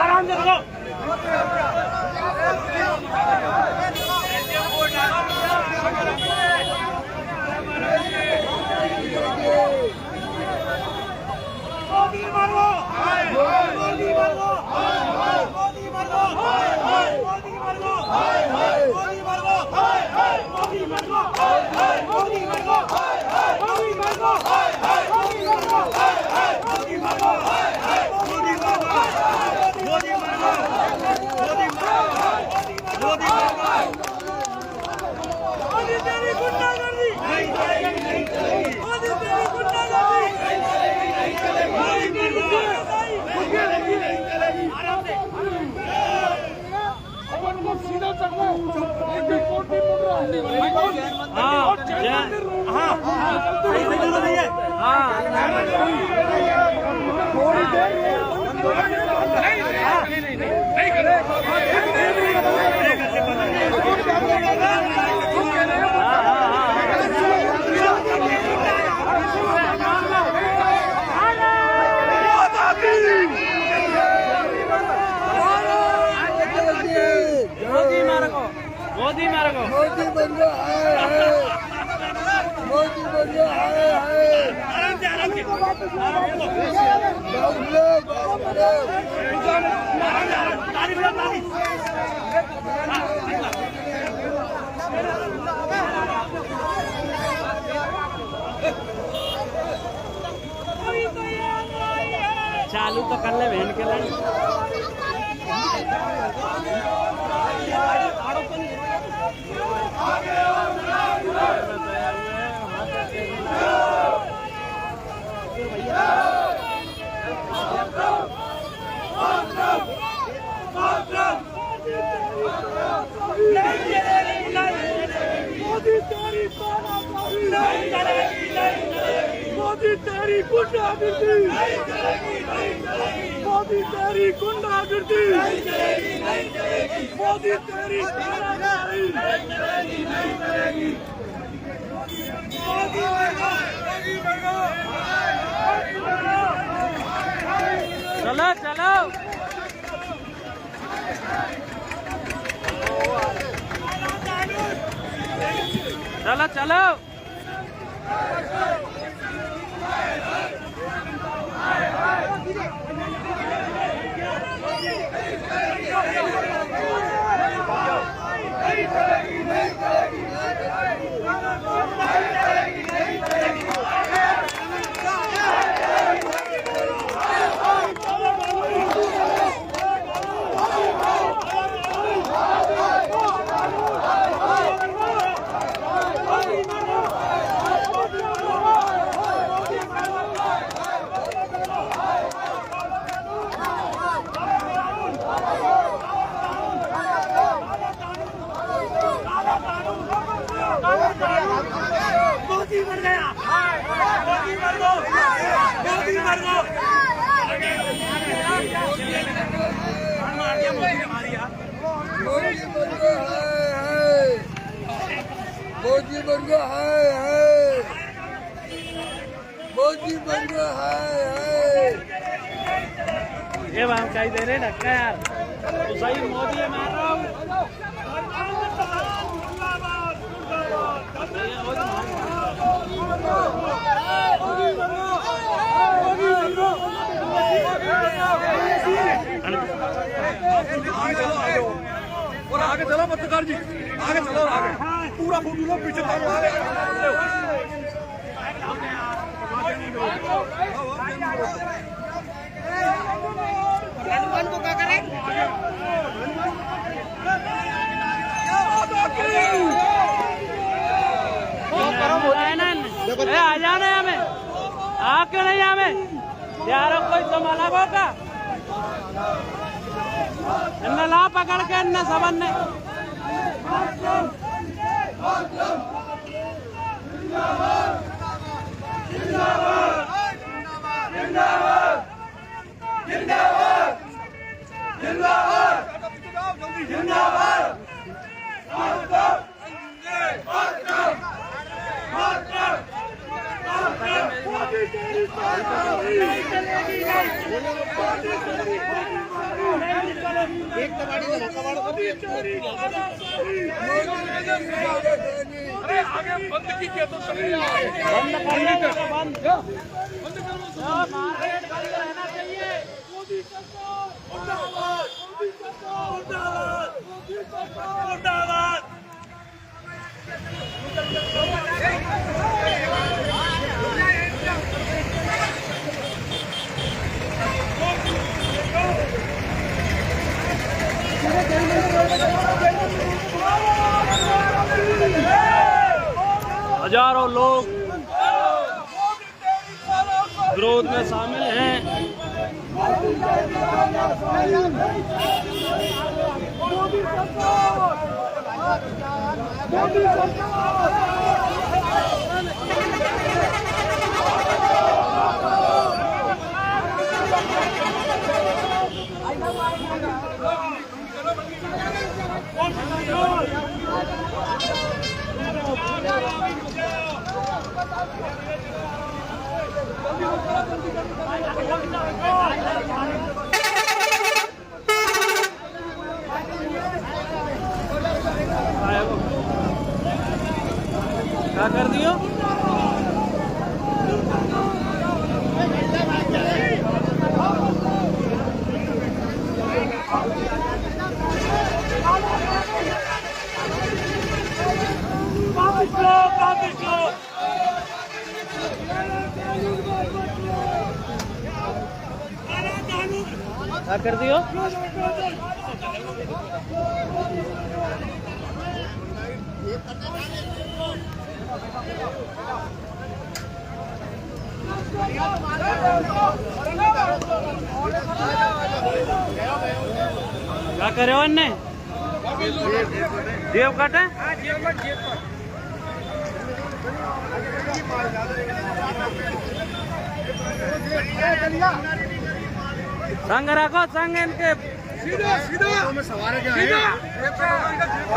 आराम से रखो। मोदी मरो, मोदी मरो, मोदी मरो, मोदी मरो, मोदी मरो, मोदी मरो, मोदी मरो, मोदी मरो, मोदी मरो, मोदी मोदी तेरी गुंडागर्दी नहीं चलेगी, नहीं चलेगी। मोदी तेरी गुंडागर्दी नहीं चलेगी, नहीं चलेगी। मोदी तेरी गुंडागर्दी नहीं चलेगी। आराम से अपन को सीधा चढ़ना है। मोदी मारो, मोदी बन गया है, मोदी बन गया है। आराम से, आराम से, ताली बजाओ, ताली। चालू तो कर ले बहन के लिए। मोदी तेरी नहीं चलेगी, नहीं चलेगी। मोदी तेरी गुंडागर्दी नहीं चलेगी, नहीं चलेगी। मोदी तेरी गुंडागर्दी नहीं चलेगी, नहीं चलेगी। मोदी तेरी गुंडागर्दी नहीं चलेगी, नहीं चलेगी। मोदी बनो, मोदी बनो। चलो चलो, चलो चलो। मोदी मर गया, मोदी मर गो, मोदी मर गो। मोदी बन गया है, मोदी बन गया है। ये वहाँ क्या दे रहे धक्का यार, तो सही मोदी मार रहा हूँ। और आगे चलो पत्रकार जी, आगे चलो, आगे पूरा फोटो लो, पीछे को क्या करें? आ जाने हमें, आ क्यों नहीं हमें यार, कोई संभाला होगा इन्हें ला पकड़ के इन्हें सबन ने। अरे आगे बंद कीजिए तो बंद करना बंद रहना चाहिए। हजारों लोग विरोध में शामिल हैं। क्या कर दियो? क्या कर दियो? क्या करे हो इन्हें? जेब काटे? संग रखो, संग इनके सीधा सीधा में सवार क्या है?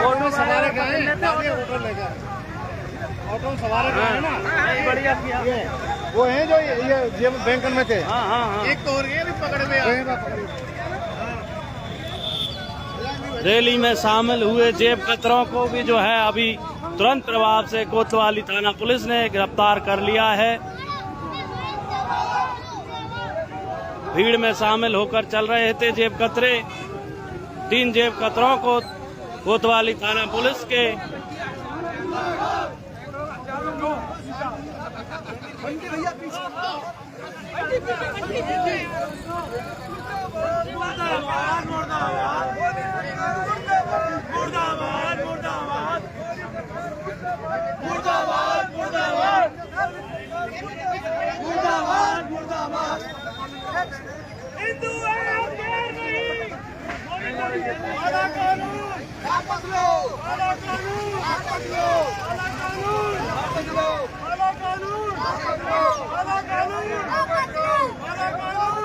और में सवार क्या है? ऑटो लेकर ऑटो में सवार क्या है ना? बढ़िया किया। वो है जो ये बैंक में थे। हाँ हाँ हाँ। एक तो और ये भी पकड़े हुए। रैली में शामिल हुए जेब कतरों को भी जो है अभी तुरंत प्रभाव से कोतवाली थाना पुलिस ने गिरफ्तार कर लिया है। भीड़ में शामिल होकर चल रहे थे जेब कतरे। 3 जेब कतरों को कोतवाली थाना पुलिस के हिंदू है नहीं। काला कानून वापस लो, काला कानून वापस लो, काला कानून वापस लो, काला कानून वापस लो, काला कानून वापस लो, काला कानून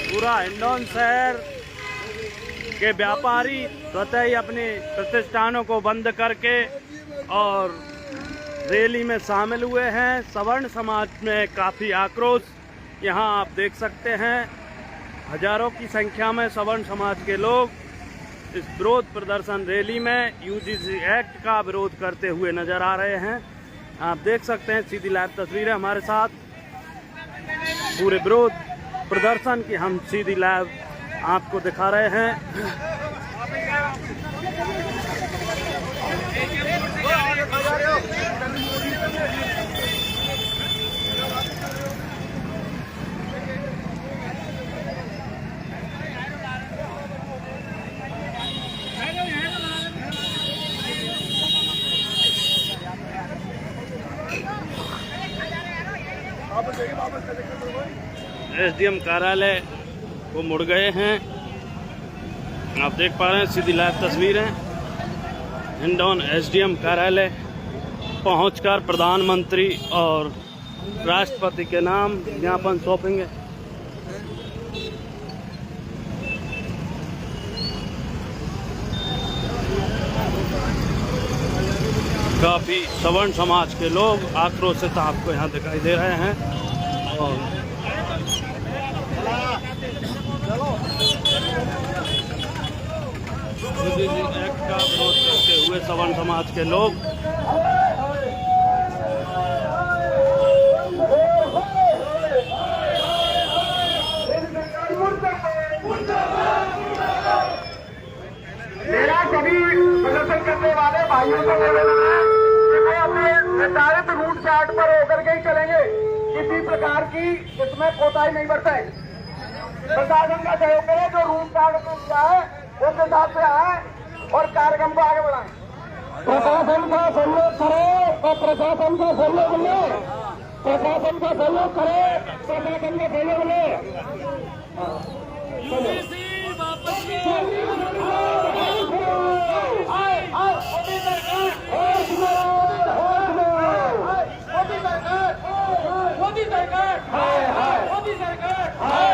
पूरा हिंडौन शहर के व्यापारी स्वतः ही अपने प्रतिष्ठानों को बंद करके और रैली में शामिल हुए हैं। सवर्ण समाज में काफ़ी आक्रोश यहाँ आप देख सकते हैं। हजारों की संख्या में सवर्ण समाज के लोग इस विरोध प्रदर्शन रैली में यूजीसी एक्ट का विरोध करते हुए नजर आ रहे हैं। आप देख सकते हैं सीधी लाइव तस्वीरें हमारे साथ पूरे विरोध प्रदर्शन की हम सीधी लाइव आपको दिखा रहे हैं। एसडीएम कार्यालय को मुड़ गए हैं। आप देख पा रहे हैं सीधी लाइव तस्वीरें। हिंडौन एसडीएम कार्यालय पहुंचकर प्रधानमंत्री और राष्ट्रपति के नाम ज्ञापन सौंपेंगे। काफी सवर्ण समाज के लोग आक्रोशित आपको यहाँ दिखाई दे रहे हैं और एक्ट का विरोध करते हुए सवर्ण समाज के लोग मेरा सभी प्रदर्शन करने वाले भाइयों को निवेदन है कि वे अपने निर्धारित रूट चार्ट पर होकर के ही चलेंगे। किसी प्रकार की इसमें कोताही नहीं बरते। प्रशासन का सहयोग करें, जो रूट चार्ट में किया है उस हिसाब से आए और कार्यक्रम को आगे बढ़ाएं। प्रशासन का सहयोग करें और प्रशासन का सहयोग ले, प्रशासन का सहयोग करें, प्रशासन का सहयोग ले। मोदी सरकार, मोदी सरकार, मोदी सरकार।